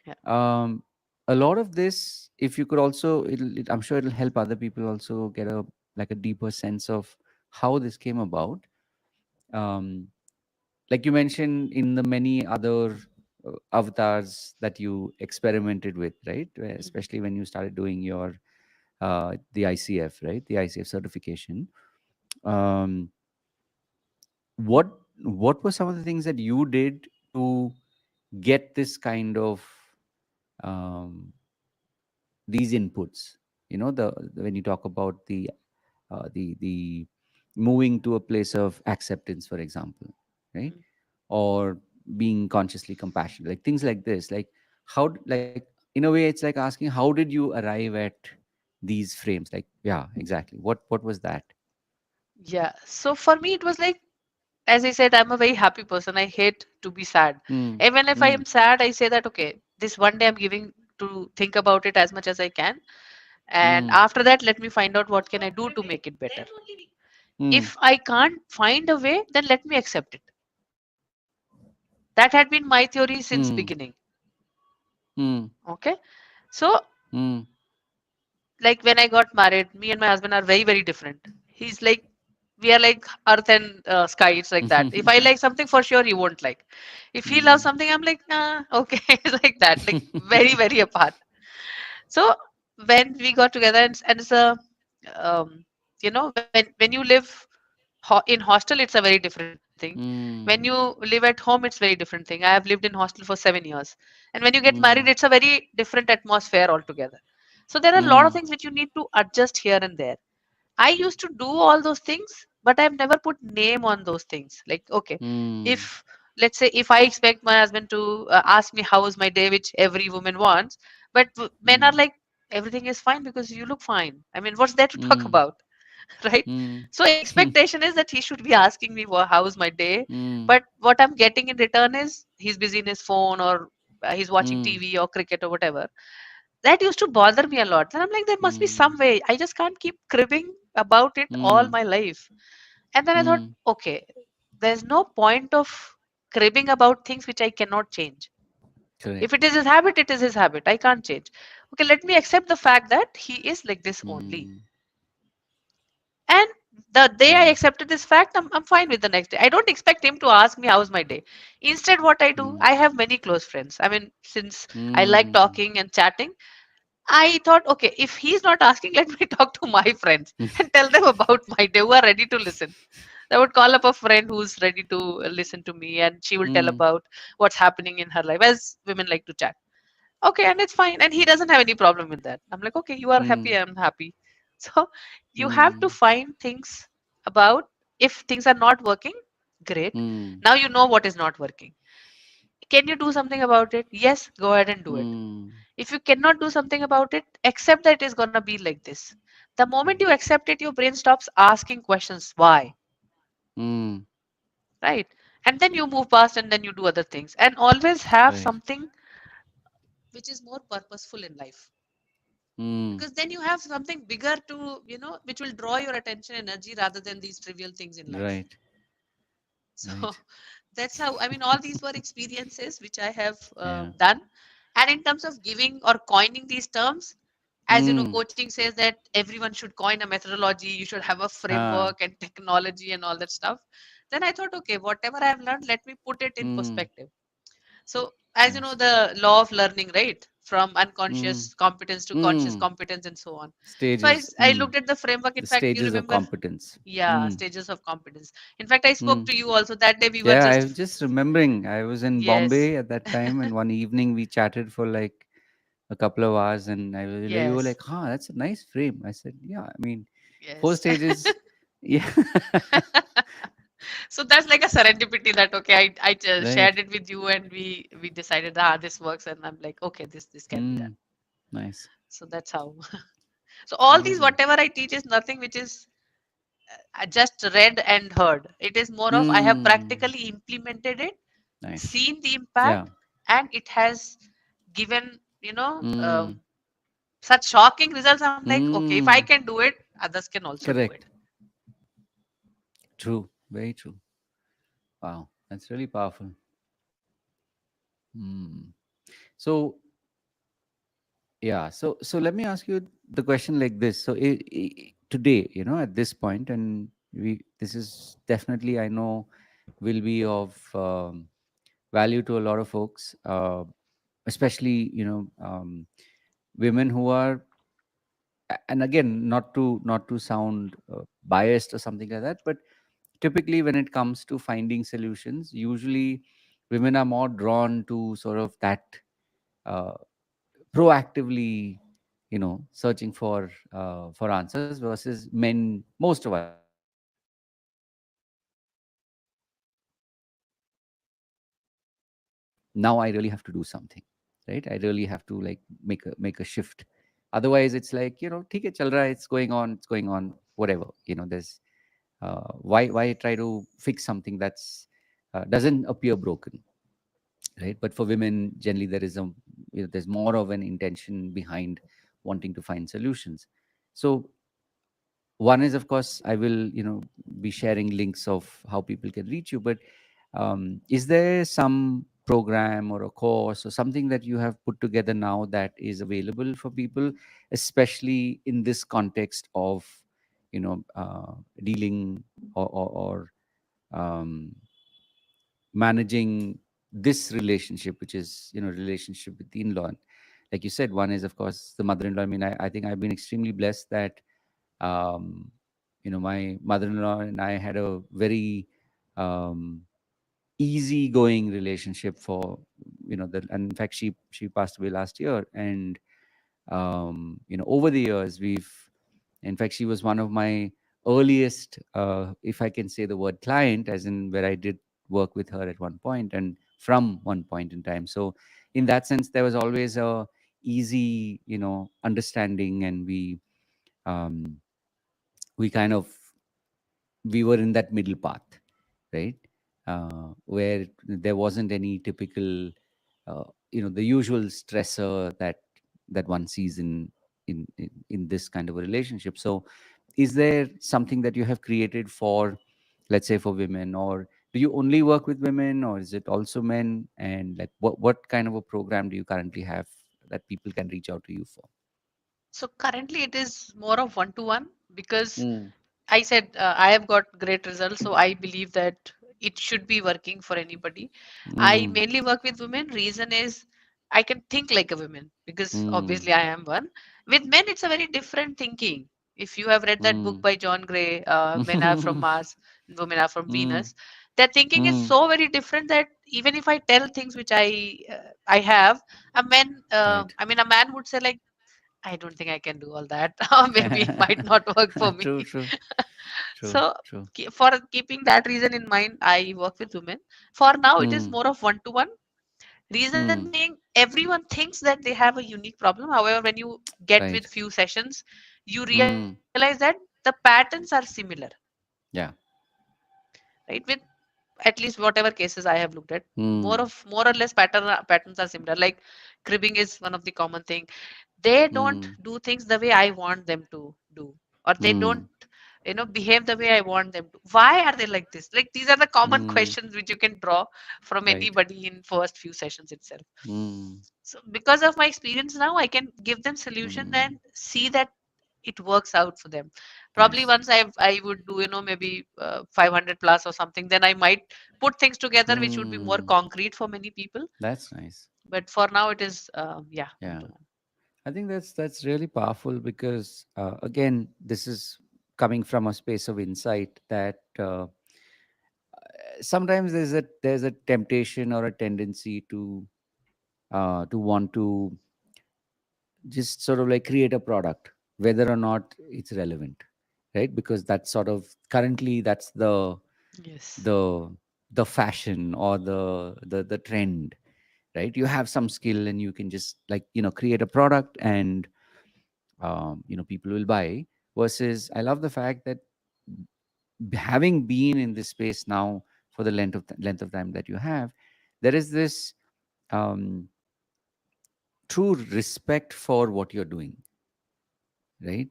yeah, um, a lot of this, if you could also, I'm sure it'll help other people also get a like a deeper sense of how this came about. Um, like you mentioned in the many other avatars that you experimented with, right? mhm, Especially when you started doing your the ICF, right? The ICF certification. Um, what what were some of the things that you did to get this kind of um, these inputs? You know, when you talk about the moving to a place of acceptance, for example, right? mhm. Or being consciously compassionate, like things like this. Like like in a way, it's like asking, how did you arrive at these frames? Like, yeah, exactly. What was that? Yeah. So for me, it was like, as I said, I'm a very happy person. I hate to be sad. Mm, Even if I mm, am sad, I say that, okay, this one day I'm giving to think about it as much as I can. And mm, after that, let me find out what can I do to make it better. mm, If I can't find a way, then let me accept it. That had been my theory since mm, beginning. mm, Okay. So mm, like when I got married, me and my husband are very, very different. He's like, we are like earth and sky. It's like that. If I like something, for sure he won't like. If he loves mm. something, I'm like, okay. It's like that, like very, very apart. So when we got together, and it's a, um, when you live in hostel, it's a very different thing. When you Mm, live at home, it's very different thing. I have lived in hostel for 7 years, and when you get married, it's mm, a very different atmosphere altogether. So there are a lot of mm, things which you need to adjust here and there. I used to do all those things, but I've never put name on those things. Like, okay, mm, if let's say if I expect my husband to ask me how was my day, which every woman wants, but men are mm, like, everything is fine because you look fine. I mean, what's there to talk mm, about? Right? mm, So expectation is that he should be asking me how's my day, mm, but what I'm getting in return is he's busy in his phone or he's watching Mm. TV or cricket or whatever. That used to bother me a lot. And I'm like, there must be some Mm. way. I just can't keep cribbing about it all Mm. my life. And then I thought, Mm. okay, there's no point of cribbing about things which I cannot change. If Correct. it is his habit, it is his habit. I can't change. Okay, let me accept the fact that he is like this only. Mm. And the day I Wow. accepted this fact, I'm fine with the next day. I don't expect him to ask me how's my day. Instead, what I do, Mm. I have many close friends. I mean, since I like Mm. talking and chatting, I thought, okay, if he's not asking, let me talk to my friends and tell them about my day who are ready to listen. I would call up a friend who's ready to listen to me, and she will tell Mm. about what's happening in her life, as women like to chat. Okay, and it's fine. And he doesn't have any problem with that. I'm like, okay, you are happy, Mm. I'm happy. So you have to Mm. find things about, if things are not working, great. Mm. Now you know what is not working. Can you do something about it? Yes, go ahead and do it. Mm. If you cannot do something about it, accept that it is going to be like this. The moment you accept it, your brain stops asking questions. Why? Mm. Right? And then you move past and then you do other things. And always have Right. something which is more purposeful in life. Mm. Because then you have something bigger to, which will draw your attention, energy, rather than these trivial things in life. Right. So Right. that's how, I mean, all these were experiences which I have Yeah. done. And in terms of giving or coining these terms, as you know, Mm. coaching says that everyone should coin a methodology, you should have a Ha. framework and technology and all that stuff. Then I thought, okay, whatever I've learned, let me put it in Mm. perspective. So, as you know, Nice. the law of learning, right? From Mm. unconscious competence to conscious Mm. competence and so on. So, Stages. I Mm. looked at the framework. In The fact, you stages of remember, competence. yeah, Mm. stages of competence. In fact, I spoke Mm. to you also that day. We were Yeah, just, I'm just remembering I was in yes, Bombay at that time, and one evening we chatted for like a couple of hours, and you were yes, like, "Huh, that's a nice frame." I said, "Yeah, I mean, four yes. stages." Yeah. So that's like a serendipity that, okay, I just Right. shared it with you, and we decided, ah, this works, and I'm like, okay, this can be done. Mm. Nice. So that's how. So all these, Amazing. whatever I teach, is nothing which is I just read and heard. It is more of I have Mm. practically implemented it, Nice. seen the Yeah. impact, and it has given, Mm. such shocking results. I'm like, okay, if I Mm. can do it, others can also do it. Correct. True. Very true. Wow. That's really powerful. Mm. So, yeah. So let me ask you the question like this. So today, at this point, and this is definitely, I know, will be of value to a lot of folks, especially women who are, and again, not to sound biased or something like that, but typically when it comes to finding solutions, usually women are more drawn to sort of that uh, proactively, searching for answers, versus men, most of us, typically we are more reactive, and now I really have to do something, right? I really have to like make a shift. Otherwise it's like, theek hai, chal raha hai, it's going on, whatever, there's why try to fix something that's doesn't appear broken, right? But for women, generally there is there's more of an intention behind wanting to find solutions. So one is, of course, I will be sharing links of how people can reach you, but is there some program or a course or something that you have put together now that is available for people, especially in this context of dealing or managing this relationship, which is relationship with the in-law? Like you said, one is, of course, the mother-in-law. I mean, I think I've been extremely blessed that um, my mother-in-law and I had a very um, easy-going relationship for and in fact she passed away last year, and over the years, in fact, she was one of my earliest, if I can say the word client, as in where I did work with her at one point and from one point in time. So in that sense, there was always a easy, understanding, and um, we kind of we were in that middle path, right? Where there wasn't any typical the usual stressor that one sees in this kind of a relationship. So is there something that you have created for, let's say, for women, or do you only work with women, or is it also men? And like what kind of a program do you currently have that people can reach out to you for? So currently it is more of one to one because Mm. I said I have got great results, so I believe that it should be working for anybody. I Mm. mainly work with women. Reason is I can think like a woman because Mm. obviously I am one. With men, it's a very different thinking. If you have read that book Mm. by John Gray, Men Are From Mars, Women Are From Mm. Venus, their thinking is Mm. so very different that even if I tell things which I have, Right. a man would say like, I don't think I can do all that, or maybe it might not work for me. True, true, true, So, true. for keeping that reason in mind, I work with women. For now, it is Mm. more of one to one. Reason Mm. being, everyone thinks that they have a unique problem. However, when you get with Right. few sessions, you realize Mm. that the patterns are similar, Yeah. right? With at least whatever cases I have looked at, Mm. more or less patterns are similar. Like cribbing is one of the common thing. They don't Mm. do things the way I want them to do, or they don't Mm. behave the way I want them to. Why are they like this? Like these are the common Mm. questions which you can draw from Right. anybody in first few sessions itself. Mm. So because of my experience now, I can give them solution Mm. and see that it works out for them. Probably Nice. once I would do maybe 500 plus or something, then I might put things together which would be more Mm. concrete for many people. That's nice. But for now, it is yeah, one Yeah. to one. I think that's really powerful because again, this is coming from a space of insight that sometimes there's a temptation or a tendency to want to just sort of like create a product, whether or not it's relevant, right? Because that's sort of currently that's Yes. the the fashion or the trend, right? You have some skill and you can just like create a product and people will buy. Versus, I love the fact that having been in this space now for the length of time that you have, there is this um, true respect for what you're doing, right?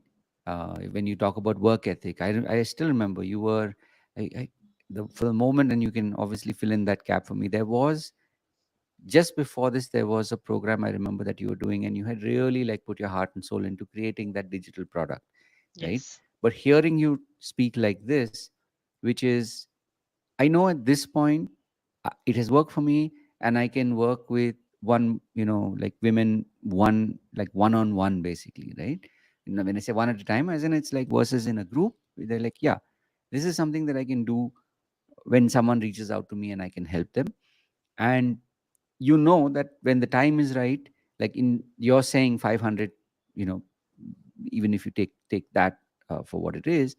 When you talk about work ethic, I still remember you were, for the moment, and you can obviously fill in that gap for me. There was just before this, there was a program I remember that you were doing, and you had really like put your heart and soul into creating that digital product, right? Yes. But hearing you speak like this, which is, I know at this point, it has worked for me, and I can work with one, like women, like one on one, basically, right? When I say one at a time, as in it's like versus in a group, they're like, yeah, this is something that I can do when someone reaches out to me and I can help them. And that when the time is right, like in you're saying 500, you know, even if you take that for what it is,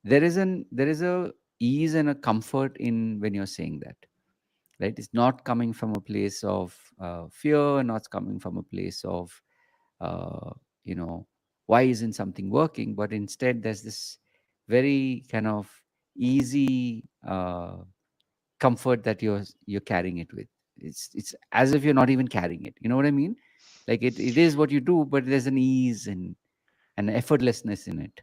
there is a ease and a comfort in when you're saying that, right? It's not coming from a place of fear, not coming from a place of uh, you know why isn't something working, but instead there's this very kind of easy comfort that you're carrying it with. It's as if you're not even carrying it, you know what I mean? Like it is what you do, but there's an ease and an effortlessness in it.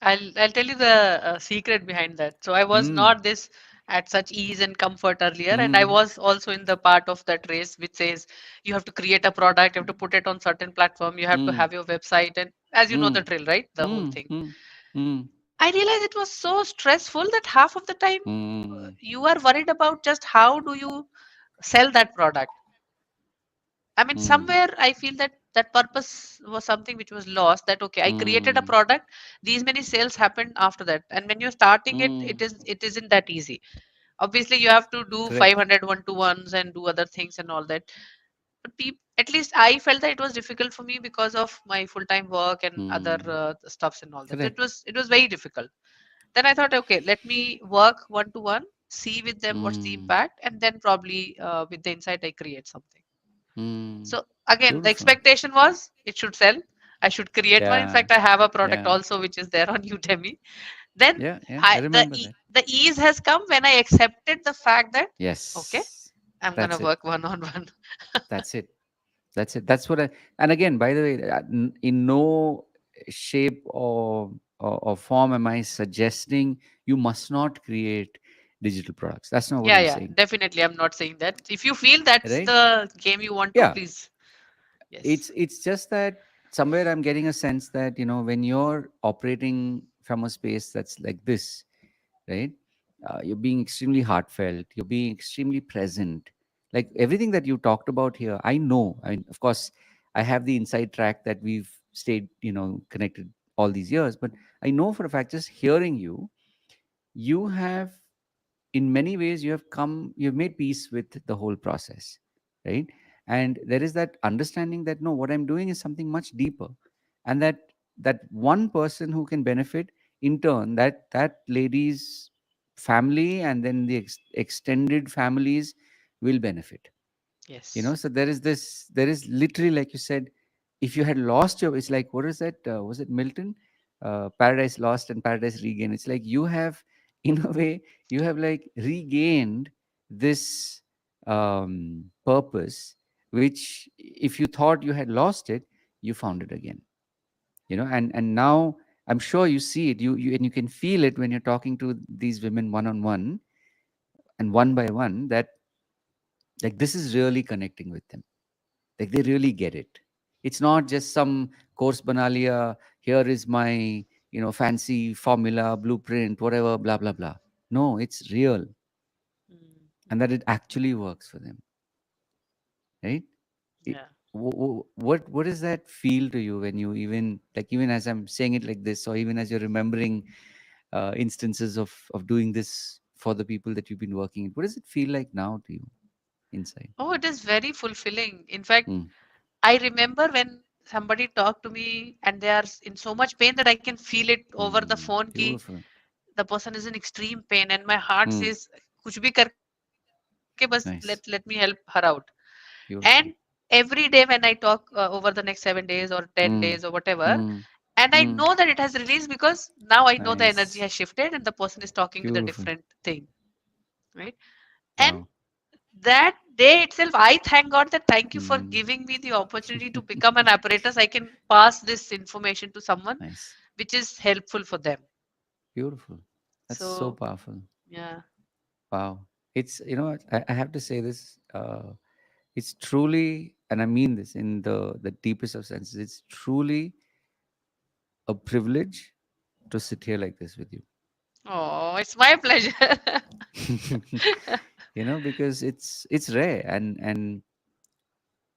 I'll tell you the secret behind that. So I was Mm, not this at such ease and comfort earlier, and I mm, was also in the part of that race which says you have to create a product, you have to put it on certain platform, you have to mm, have your website, and as you know the mm, drill, right? The whole mm, thing. mm, mm, I realized it was so stressful that half of the time mm, you are worried about just how do you sell that product. I mean, mm, somewhere I feel that that purpose was something which was lost. That okay, I created a mm. product. These many sales happened after that, and when you're starting it, Mm, it isn't that easy. Obviously, you have to do correct. 500 one-to-ones and do other things and all that. But at least I felt that it was difficult for me because of my full-time work and other Mm, stuffs and all that. So correct. it was very difficult. Then I thought, okay, let me work one-to-one, see with them what's the Mm, impact, and then probably with the insight I create something. mm. So again, the Beautiful. expectation was it should sell. I should create one. In Yeah, fact, I have a product yeah, also which is there on Udemy. Then yeah, yeah. I remember that. the ease has come when I accepted the fact that okay, Yes. I'm gonna That's it. work one on one. That's it. That's it. That's what I. And again, by the way, in no shape or form am I suggesting you must not create digital products. That's not what Yeah, I'm yeah, saying, definitely. I'm not saying that. If you feel that's right? the game you want to, Yeah, please. Yes. it's just that somewhere I'm getting a sense that when you're operating from a space that's like this, right? You're being extremely heartfelt. You're being extremely present. Like everything that you talked about here, I know. I mean, of course, I have the inside track that we've stayed, connected all these years. But I know for a fact, just hearing you, you have, in many ways, you've made peace with the whole process, right? And there is that understanding that no, what I'm doing is something much deeper, and that one person who can benefit, in turn, that lady's family and then the extended families will benefit. Yes. So there is literally, like you said, if you had lost your, it's like, what is that, was it Milton, paradise lost and paradise regained? It's like you have in a way, you have like regained this purpose, which if you thought you had lost it, you found it again. And now I'm sure you see it, you and you can feel it when you're talking to these women one on one and one by one, that like this is really connecting with them. Like they really get it. It's not just some course banalia. Here is my fancy formula, blueprint, whatever, blah blah blah. No, it's real, Mm, and that mm. it actually works for them, right? It, Yeah. what does that feel to you when you even as I'm saying it like this, or even as you're remembering instances of doing this for the people that you've been working with? What does it feel like now to you inside? Oh, it is very fulfilling. In fact, Mm, I remember when somebody talked to me and they are in so much pain that I can feel it over the phone ki beautiful. the person is in extreme pain and my heart Mm, says kuch bhi karke bas let me help nice. her out. And Beautiful. every day when I talk over the next 7 days or 10 days or Mm, whatever, mm, and I know mm. that it has released because now I know the energy has Nice. shifted and the person is talking with a Beautiful. different thing, right? And Wow. that day itself, I thank God that thank you for Mm. giving me the opportunity to become an apparatus. I can pass this information to someone Nice. which is helpful for them. Beautiful. That's so So, powerful. yeah. Wow. It's, what, I have to say this. It's truly, and I mean this in the deepest of senses, it's truly a privilege to sit here like this with you. Oh, it's my pleasure. Because it's rare, and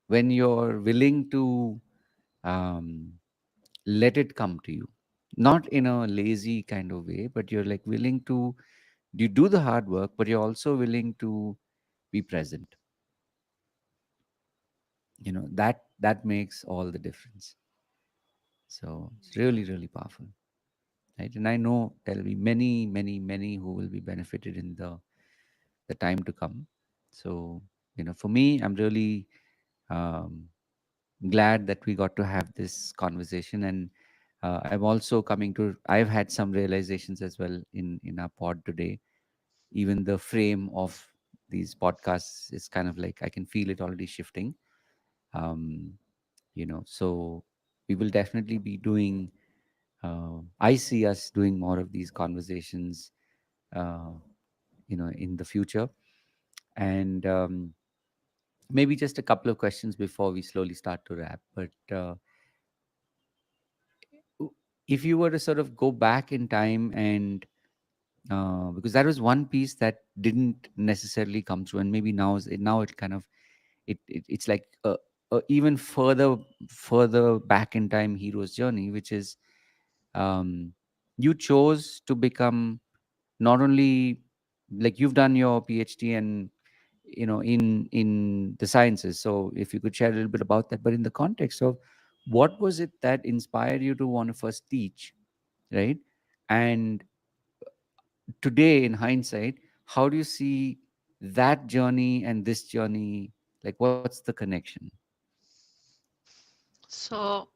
when you're willing to um, let it come to you, not in a lazy kind of way, but you're like willing to, you do the hard work, but you're also willing to be present. That makes all the difference. So it's Yeah. really, really powerful, right? And I know there'll be many, many, many who will be benefited in the time to come. So for me, I'm really um, glad that we got to have this conversation. And I'm also coming to, I've had some realizations as well in our pod today. Even the frame of these podcasts is kind of like, I can feel it already shifting. um so we will definitely be doing, I see us doing more of these conversations uh, in the future. And maybe just a couple of questions before we slowly start to wrap. But if you were to sort of go back in time, and because that was one piece that didn't necessarily come through, and maybe now it kind of, it's like a even further back in time hero's journey, which is, um, you chose to become, not only, like, you've done your PhD and in the sciences. So if you could share a little bit about that, but in the context of what was it that inspired you to want to first teach, right? And today, in hindsight, how do you see that journey and this journey? Like, what's the connection? So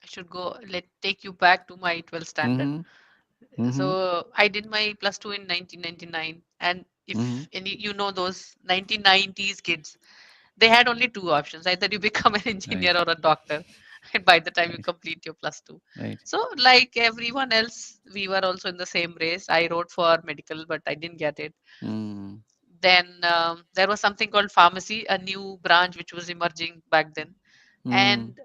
I should go, let take you back to my 12th standard. Mm-hmm. Mm-hmm. So I did my plus two in 1999. And Mm-hmm. if any, you know, those 1990s kids, they had only two options: either you become an Right. engineer or a doctor, and by the time you Right. complete your plus two. Right. So, like everyone else, we were also in the same race. I wrote for medical, but I didn't get it. Mm. Then there was something called pharmacy, a new branch which was emerging back then. Mm. And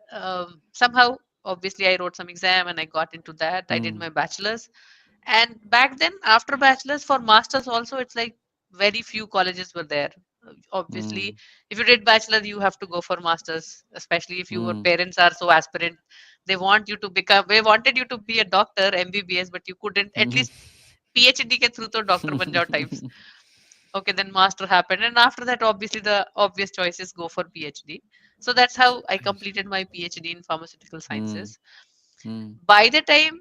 somehow, obviously, I wrote some exam and I got into that. I did Mm. my bachelor's. And back then, after bachelor's for masters also, it's like very few colleges were there. Obviously, Mm. if you did bachelor, you have to go for masters, especially if your Mm. parents are so aspirant. They wanted you to be a doctor, MBBS, but you couldn't. At Mhm. least PhD ke through to doctor ban jao types. Okay, then master happened, and after that, obviously, the obvious choices go for PhD. So that's how I Right. completed my PhD in pharmaceutical Mm. sciences. Mm. By the time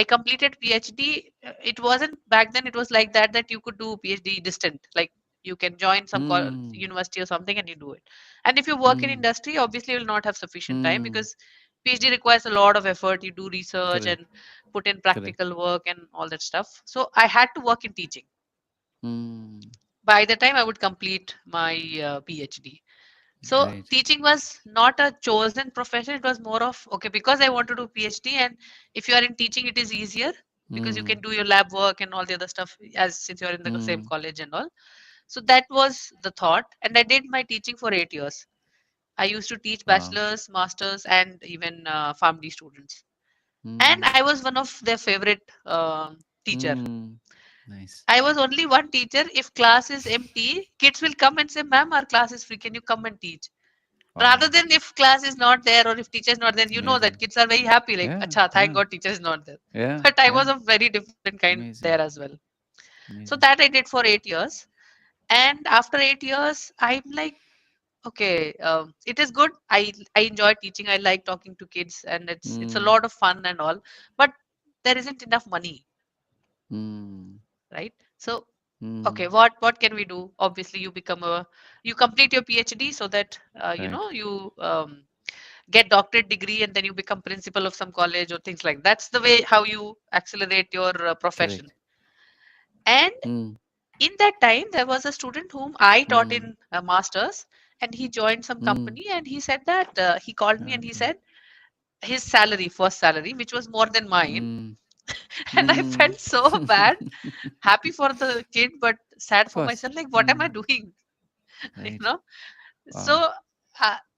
I completed PhD, it wasn't back then. It was like that you could do PhD distant, like you can join some Mm. university or something and you do it. And if you work in Mm. industry, obviously you will not have sufficient time Mm. because PhD requires a lot of effort. You do research Correct. and put in Correct. practical work and all that stuff. So I had to work in teaching. Mm. By the time I would complete my PhD. So Right. teaching was not a chosen profession. It was more of okay because I want to do PhD, and if you are in teaching, it is easier because you can Mm. do your lab work and all the other stuff as since you're in the same Mm. college and all. So that was the thought, and I did my teaching for 8 years. I used to teach Wow. bachelor's, masters, and even PharmD students, and Mm. I was one of their favorite teacher. Mm. Nice. I was only one teacher. If class is empty, kids will come and say, "Ma'am, our class is free. Can you come and teach?" Rather Wow. than if class is not there or if teacher is not there, you know that Amazing. kids are very happy, like, Yeah. acha, thank Yeah. God teacher is not there. Yeah. But I Yeah. was a very different kind there Amazing. as well. So Amazing. that I did for 8 years. And after 8 years, I'm like, okay, it is good. I enjoy teaching. I like talking to kids, and it's a Mm. lot of fun and all. But there isn't enough money, Mm. right? So Mm. okay, what can we do? Obviously, you complete your PhD so that Right. you get doctorate degree and then you become principal of some college or things like that's the way how you accelerate your profession. Correct. And Mm. in that time there was a student whom I taught Mm. in a masters, and he joined some Mm. company, and he said that he called me and he Okay. said his salary, first salary, which was more than mine. Mm. And I Mm. felt so bad, happy for the kid but sad Of for course. myself, like what am I Mm. doing? you Right. know Wow. so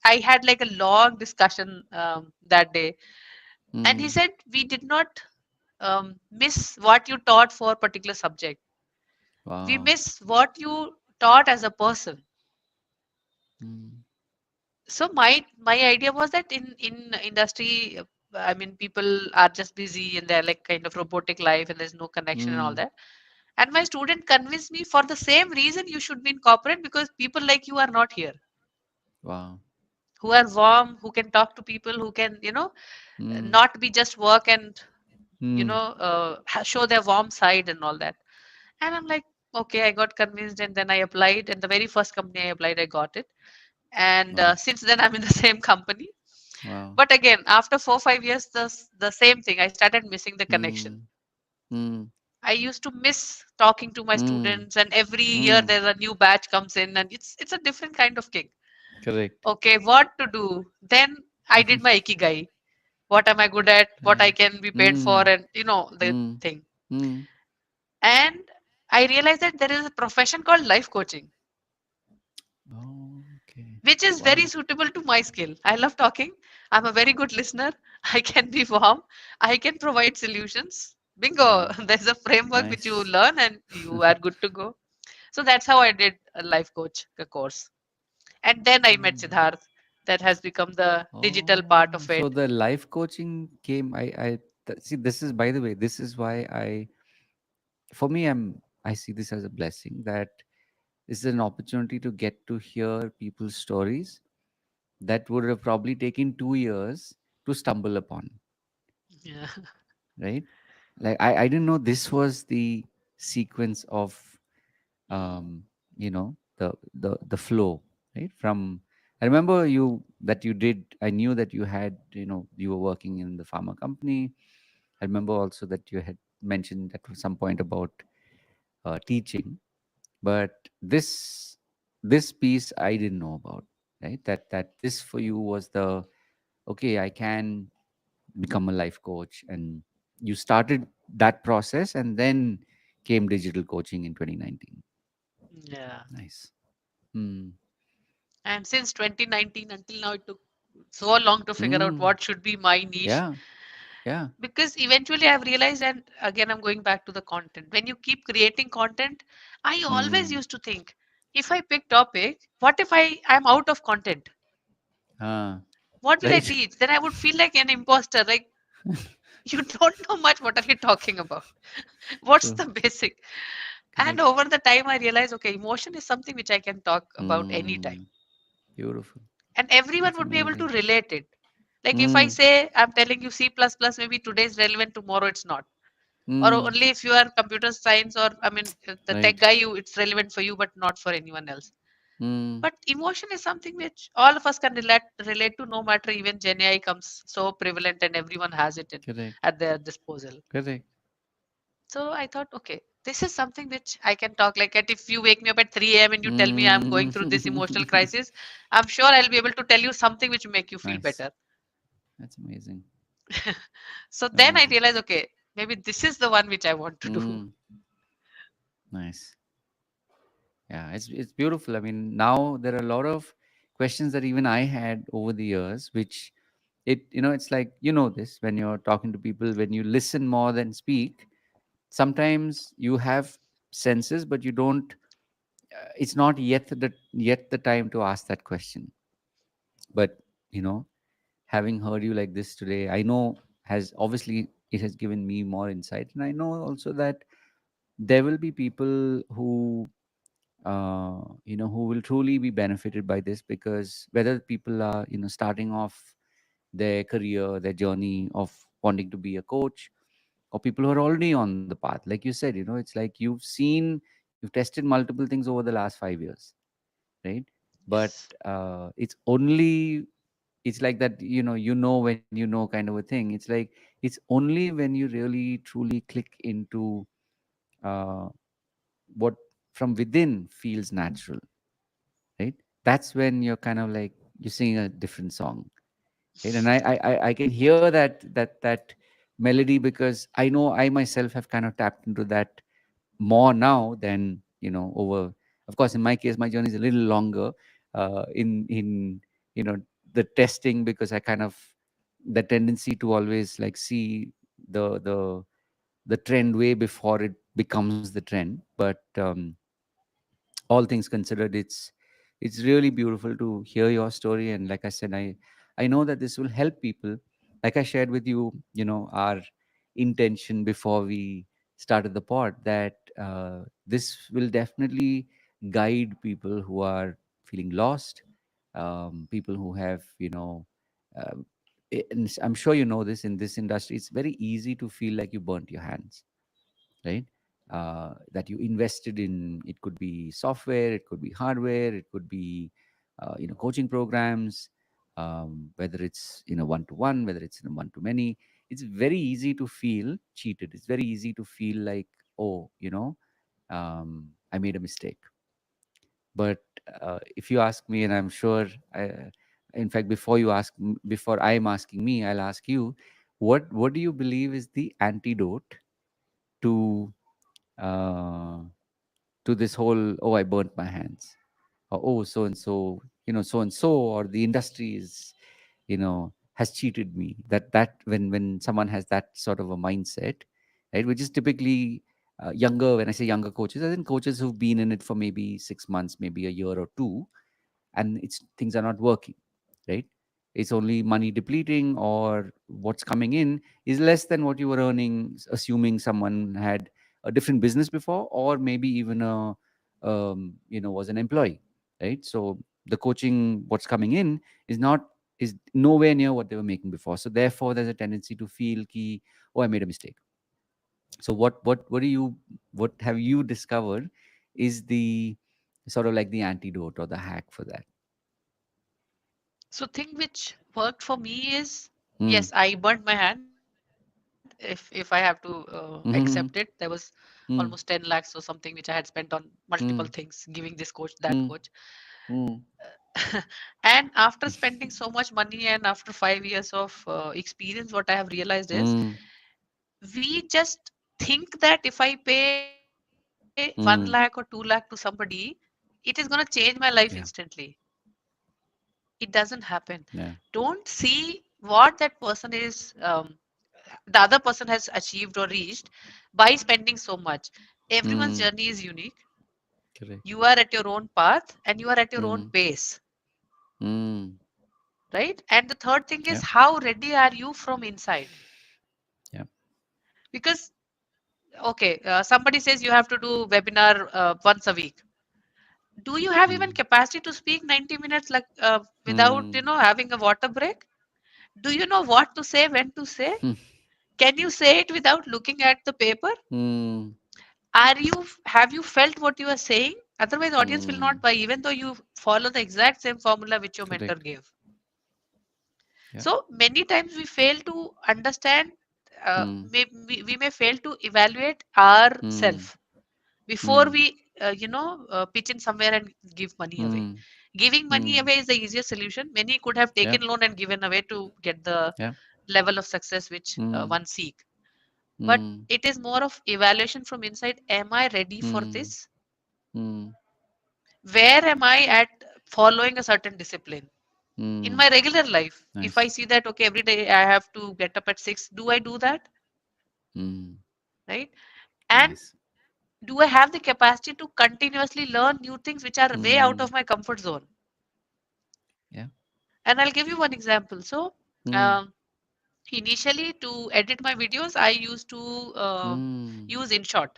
I had like a long discussion that day, and he Mm. said we did not miss what you taught for a particular subject. We Wow. miss what you taught as a person. Mm. So my idea was that in industry, I mean, people are just busy and they're like kind of robotic life and there's no connection and all Mm. that. And my student convinced me for the same reason you should be in corporate, because people like you are not here, Wow. who are warm, who can talk to people, who can Mm. not be just work and Mm. show their warm side and all that. And I'm like, okay, I got convinced, and then I applied, and the very first company I applied, I got it. And Wow. since then, I'm in the same company. Wow. But again, after 4 5 years, the same thing. I started missing the connection. Mm. Mm. I used to miss talking to my Mm. students, and every year Mm. there's a new batch comes in, and it's a different kind of kick. Correct. Okay, what to do? Then I did my ikigai. What am I good at? What I Right. can be paid for, Mm. and the Mm. thing. Mm. And I realized that there is a profession called life coaching, Okay. which is very Wow. suitable to my skill. I love talking. I'm a very good listener. I can be warm. I can provide solutions. Bingo. Wow. There's a framework which you Nice. learn and you are good to go. So that's how I did a life coach course. And then I met Mm. Siddharth. That has become the digital part Oh, of so it. the life coaching came. See. This is, by the way, this is why for me, I see this as a blessing that this is an opportunity to get to hear people's stories that would have probably taken 2 years to stumble upon, Yeah. right? Like I didn't know this was the sequence of Mm. um, the flow, right? From I remember you that you did. I knew that you had, you were working in the pharma company. I remember also that you had mentioned at some point about teaching. But this piece I didn't know about, right? That this for you was the okay, I can become a life coach, and you started that process, and then came digital coaching in 2019. Yeah. Nice. Hmm. And since 2019 until now, it took so long to figure out Hmm. what should be my niche. Yeah. Yeah. Because eventually I've realized, and again, I'm going back to the content. When you keep creating content, I always Hmm. used to think, if I pick topic, what if I'm out of content? Ah. What will I Right. teach? Then I would feel like an imposter. Like, you don't know much. What are you talking about? What's True. the basic? And Correct. over the time, I realized, okay, emotion is something which I can talk about anytime. Hmm. Beautiful. And everyone That's would be able to amazing. relate it. Like if I Hmm. say, I'm telling you C++, maybe today is relevant, tomorrow it's not. Or Hmm. only if you are computer science, or I mean, the tech Right. guy, you it's relevant for you, but not for anyone else. Hmm. But emotion is something which all of us can relate to, no matter even Gen AI comes so prevalent and everyone has it Correct. at their disposal. Correct. So I thought, okay, this is something which I can talk. Like at if you wake me up at 3 a.m. and you tell me I'm Hmm. going through this emotional crisis, I'm sure I'll be able to tell you something which will make you feel Nice. better. That's amazing. So then I Amazing. realized, okay, maybe this is the one which I want to do. Hmm. Nice. Yeah, it's beautiful. I mean, now there are a lot of questions that even I had over the years, which it's like this when you're talking to people, when you listen more than speak. Sometimes you have senses, but you don't. It's not yet the time to ask that question. But you know, having heard you like this today, I know has obviously it has given me more insight, and I know also that there will be people who will truly be benefited by this, because whether people are starting off their career, their journey of wanting to be a coach, or people who are already on the path, like you said, it's like you've tested multiple things over the last 5 years, right? But Yes. it's like that, when kind of a thing. It's like it's only when you really truly click into uh, what from within feels natural, right? That's when you're kind of like you're singing a different song, right? And I can hear that melody, because I know I myself have kind of tapped into that more now than over. Of course, in my case, my journey is a little longer in the testing, because I kind of the tendency to always like see the the the trend way before it becomes the trend. But all things considered, it's really beautiful to hear your story. And like I said, I know that this will help people. Like I shared with you, our intention before we started the pod, that this will definitely guide people who are feeling lost, people who have um, and I'm sure this, in this industry it's very easy to feel like you burnt your hands, right? That you invested in. It could be software, it could be hardware, it could be coaching programs, whether it's one to one, whether it's in one to many. It's very easy to feel cheated. It's very easy to feel like, oh, I made a mistake. But if you ask me, and I'm sure, in fact, before I'm asking me, I'll ask you, what do you believe is the antidote to uh, this whole, oh, I burnt my hands, or oh, so and so, so and so, or the industry is has cheated me. That when someone has that sort of a mindset, right, which is typically younger. When I say younger coaches, I think coaches who've been in it for maybe 6 months, maybe a year or two, and it's things are not working, right? It's only money depleting, or what's coming in is less than what you were earning, assuming someone had a different business before, or maybe even was an employee, right? So the coaching, what's coming in is nowhere near what they were making before. So therefore there's a tendency to feel ki, oh, I made a mistake. So what have you discovered is the sort of like the antidote or the hack for that? So thing which worked for me is, Hmm. yes, I burnt my hand. If I have to accept it, Mhm. there was mm, almost 10 lakhs or something, which I had spent on multiple mm, things, giving this coach, that mm, coach. mm, And after spending so much money and after 5 years of experience, what I have realized is mm, we just think that if I pay 1 lakh or 2 lakh to mm. somebody, it is going to change my life instantly. Yeah, It doesn't happen. yeah. Don't see what that person is, the other person has achieved or reached by spending so much. Everyone's Mm, journey is unique. correct. You are at your own path and you are at your own Mm, pace, mm. right? And the third thing is, Yeah, how ready are you from inside? yeah. Because, okay, somebody says you have to do webinar once a week. Do you have even Mm, capacity to speak 90 minutes like without, mm, having a water break? Do you know what to say, when to say? Can you say it without looking at the paper? mm, Have you felt what you are saying? Otherwise, audience will mm. not buy, even though you follow the exact same formula which your mentor Correct. gave. Yeah. So many times we fail to understand, Mm, we may fail to evaluate our mm, self before mm, we, pitch in somewhere and give money away. mm, Giving money mm. away is the easiest solution. Many could have Yeah, taken loan and given away to get the yeah. level of success which Mm, one seek. But mm, it is more of evaluation from inside. Am I ready for mm, this? mm, Where am I at following a certain discipline? In mm. my regular life, if I Nice. see that, okay, every day I have to get up at 6, do I do that? Mm, Right? And nice. do I have the capacity to continuously learn new things which are way out Mm, of my comfort zone? yeah. And I'll give you one example. So, Mm, um, initially to edit my videos, I used to mm. use InShot.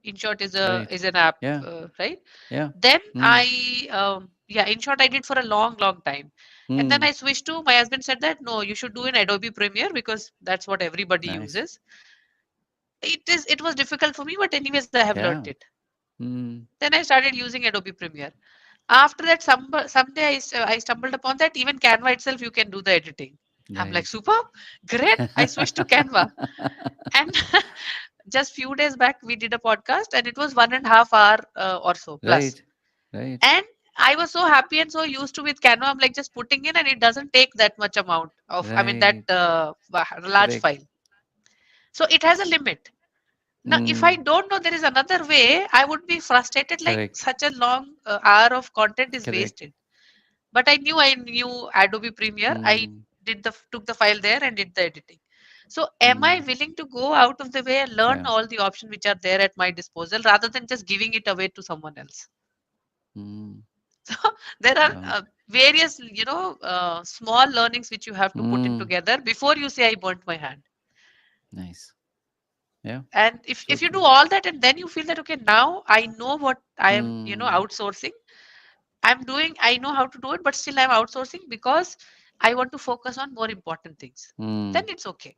InShot Right. is an app, Yeah, right? yeah. Then Mm, yeah, InShot I did for a long time. And then mm. I switched to, my husband said that, no, you should do in Adobe Premiere because that's what everybody Nice. uses. It was difficult for me, but anyways, I have learned Yeah. it. Mm, Then I started using Adobe Premiere. After that, someday I stumbled upon that even Canva itself, you can do the editing. I'm like, right. super, great. I switched to Canva. And just few days back, we did a podcast and it was 1.5 hour or so plus. Right. Right. And I was so happy and so used to with Canva. I'm like just putting in and it doesn't take that much amount of, I mean, that Right. large Correct. file. So it has a limit. Now, if I Mm, don't know there is another way, I would be frustrated like correct. such a long hour of content is Correct. wasted. But I knew Adobe Premiere. I Mm, took the file there and did the editing. So am I mm, willing to go out of the way and learn yeah. all the options which are there at my disposal rather than just giving it away to someone else? Mm, So there are wow. various, small learnings which you have to put in Mm, together before you say I burnt my hand. nice. Yeah. And So if you do true. all that and then you feel that, okay, now I know what I am, Mm, outsourcing. I'm doing, I know how to do it, but still I'm outsourcing because I want to focus on more important things. Then mm, it's okay.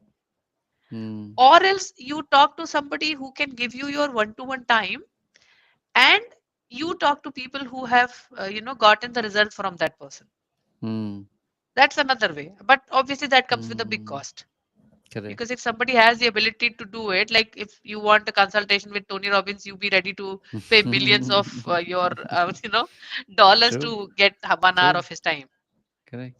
mm, Or else you talk to somebody who can give you your one-to-one time, and you talk to people who have, gotten the result from that person. mm, That's another way. But obviously that comes with a big mm. cost. Because Correct. if somebody has the ability to do it, like if you want a consultation with Tony Robbins, you be ready to pay billions of your, dollars True. to get 1 hour True. of his time. Correct.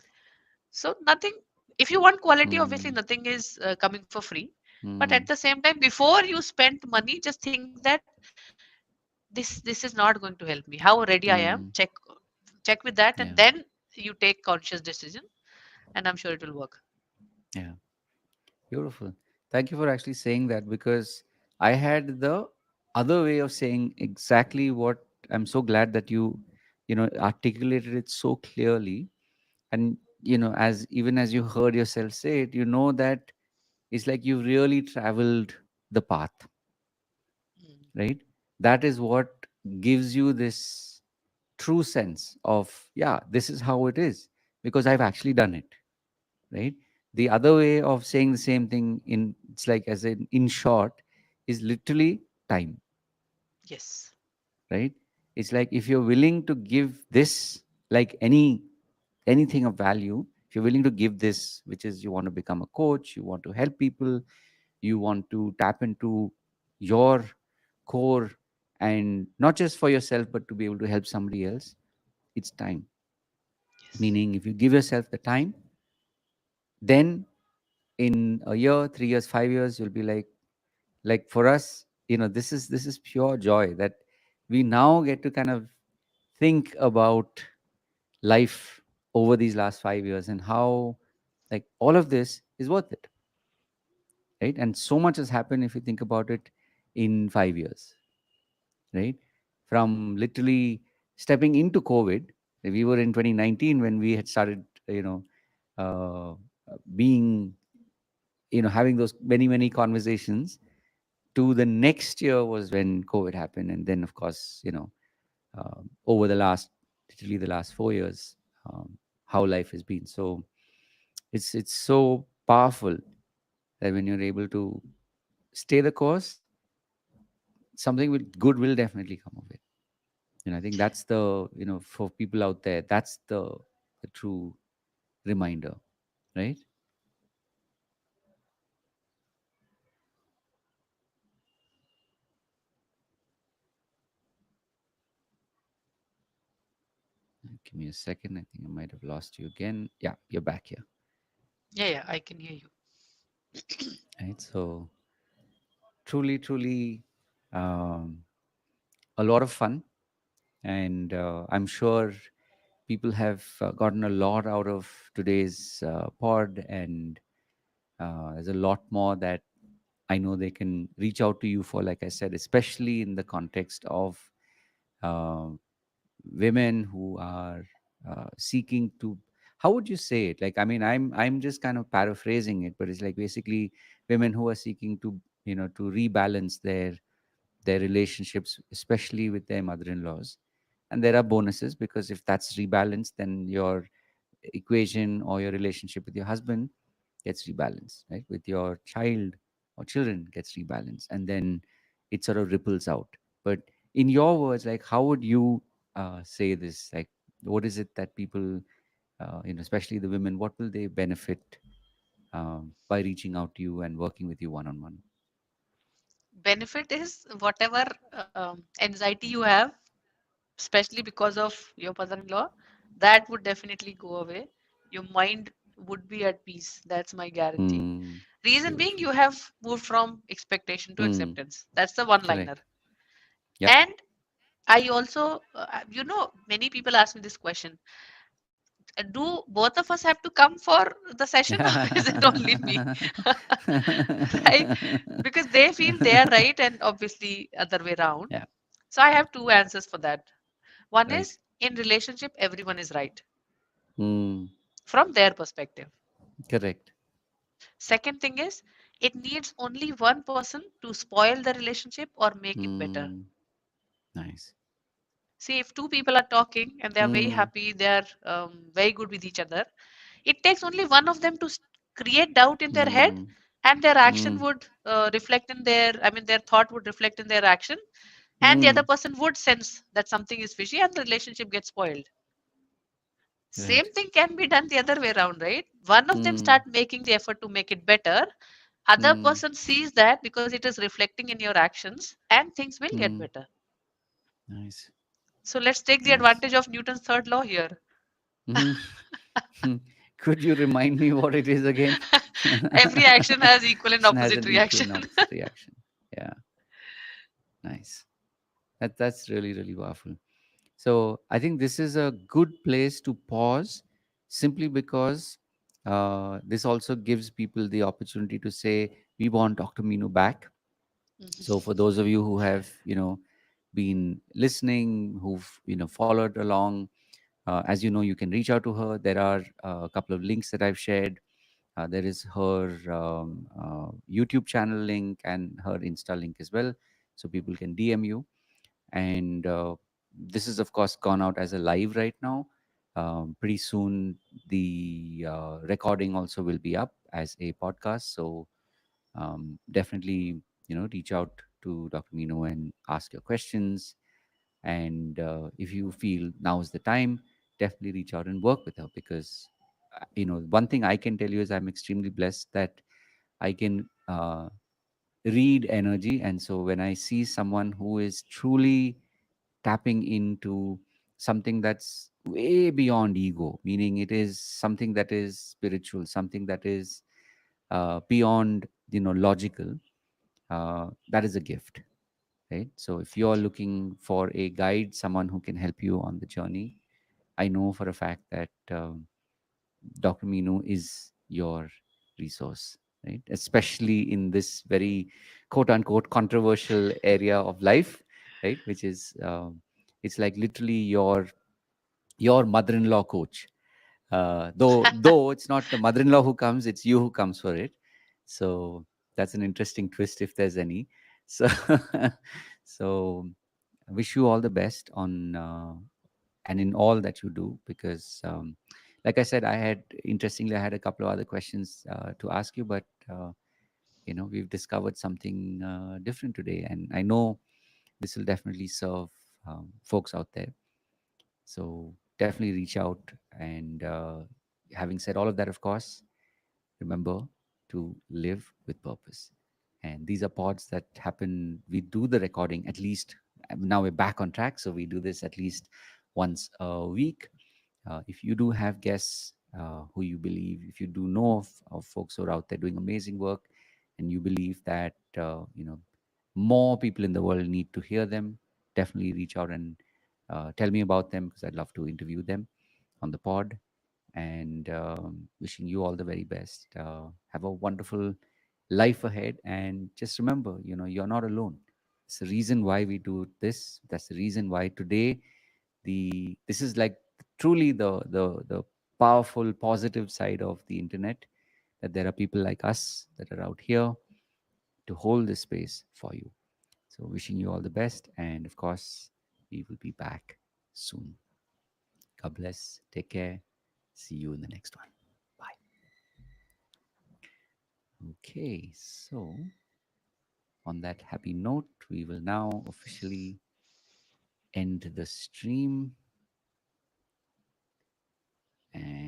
So nothing, if you want quality, obviously Mm, nothing is coming for free. But at mm, the same time, before you spend money, just think that this is not going to help me. How ready I am, mm. check with that, and Yeah. then you take conscious decision, and I'm sure it will work. Yeah. Beautiful. Thank you for actually saying that because I had the other way of saying exactly what I'm so glad that you articulated it so clearly. And, as even as you heard yourself say it, you know that it's like you've really traveled the path, Mm. right? That is what gives you this true sense of, yeah, this is how it is because I've actually done it, right? The other way of saying the same thing in it's like as in short is literally time, Yes. right? It's like if you're willing to give this, like anything of value, if you're willing to give this, which is you want to become a coach, you want to help people, you want to tap into your core, and not just for yourself, but to be able to help somebody else, it's time. Yes. Meaning, if you give yourself the time, then in a year, 3 years, 5 years, you'll be like for us, this is pure joy that we now get to kind of think about life over these last 5 years and how like all of this is worth it, right? And so much has happened if you think about it in 5 years, right? From literally stepping into COVID, we were in 2019 when we had started, uh, being, having those many conversations. To the next year was when COVID happened, and then of course, over the last, literally the last 4 years, how life has been. So it's so powerful that when you're able to stay the course, something good will definitely come of it. I think that's the, for people out there, that's the true reminder, right? Give me a second. I think I might have lost you again. Yeah, you're back here, Yeah, yeah, I can hear you. right? So truly, um, a lot of fun, and I'm sure people have gotten a lot out of today's pod, and there's a lot more that I know they can reach out to you for, like I said, especially in the context of uh, women who are seeking to, how would you say it, like, I mean, I'm just kind of paraphrasing it, but it's like basically women who are seeking to, to rebalance their relationships, especially with their mother-in-laws. And there are bonuses, because if that's rebalanced, then your equation or your relationship with your husband gets rebalanced, right? With your child or children gets rebalanced, and then it sort of ripples out. But in your words, like, how would you say this? Like, what is it that people, especially the women, what will they benefit by reaching out to you and working with you one on one? Benefit is whatever anxiety you have, especially because of your mother-in-law, that would definitely go away. Your mind would be at peace. That's my guarantee. Mm, Reason being, beautiful. you have moved from expectation to Mm, acceptance. That's the one correct. liner. Yep. And I also, many people ask me this question: do both of us have to come for the session, or is it only me? Right? Because they feel they are right, and obviously other way around. Yeah. So I have two answers for that. One Right. is, in relationship, everyone is right Mm, from their perspective. correct. Second thing is, it needs only one person to spoil the relationship or make it better. Mm, nice. See, if two people are talking and they are very Mm, happy, they are very good with each other, it takes only one of them to create doubt in their head, mm, and their action mm, would reflect in their, I mean, their thought would reflect in their action, and the other mm. person would sense that something is fishy and the relationship gets spoiled. Right. Same thing can be done the other way around, right? One of them Mm, start making the effort to make it better. Other mm, person sees that because it is reflecting in your actions, and things will get mm. better. Nice. So let's take the Nice. advantage of Newton's third law here. Mhm. Could you remind me what it is again? Every action has equal and Action has opposite an equal reaction. and opposite reaction. Yeah, nice. That's really powerful. So I think this is a good place to pause, simply because this also gives people the opportunity to say, we want Dr. Meenu back. So for those of you who have, been listening, who've, followed along, as you know, you can reach out to her. There are a couple of links that I've shared. There is her YouTube channel link and her Insta link as well, so people can DM you. And this is, of course, gone out as a live right now. Pretty soon, the recording also will be up as a podcast. So definitely, reach out to Dr. Mino and ask your questions. And if you feel now is the time, definitely reach out and work with her, because one thing I can tell you is I'm extremely blessed that I can read energy. And so when I see someone who is truly tapping into something that's way beyond ego, meaning it is something that is spiritual, something that is beyond, logical, that is a gift, right? So if you're looking for a guide, someone who can help you on the journey, I know for a fact that Dr. Meenu is your resource, right? Especially in this very quote unquote controversial area of life, right? Which is, it's like literally your mother-in-law coach. Though it's not the mother-in-law who comes, it's you who comes for it. So that's an interesting twist if there's any. So, so I wish you all the best on and in all that you do, because like I said, interestingly I had a couple of other questions to ask you, but we've discovered something different today, and I know this will definitely serve folks out there. So definitely reach out. And having said all of that, of course, remember to live with purpose. And these are pods that happen. We do the recording at least, now we're back on track. So we do this at least once a week. If you do have guests who you believe, if you do know of folks who are out there doing amazing work, and you believe that, more people in the world need to hear them, definitely reach out and tell me about them, because I'd love to interview them on the pod. And wishing you all the very best. Have a wonderful life ahead, and just remember, you're not alone. It's the reason why we do this. That's the reason why today this is like truly the powerful positive side of the internet, that there are people like us that are out here to hold this space for you. So wishing you all the best, and of course we will be back soon. God bless. Take care. See you in the next one. Bye. Okay, so on that happy note, we will now officially end the stream. And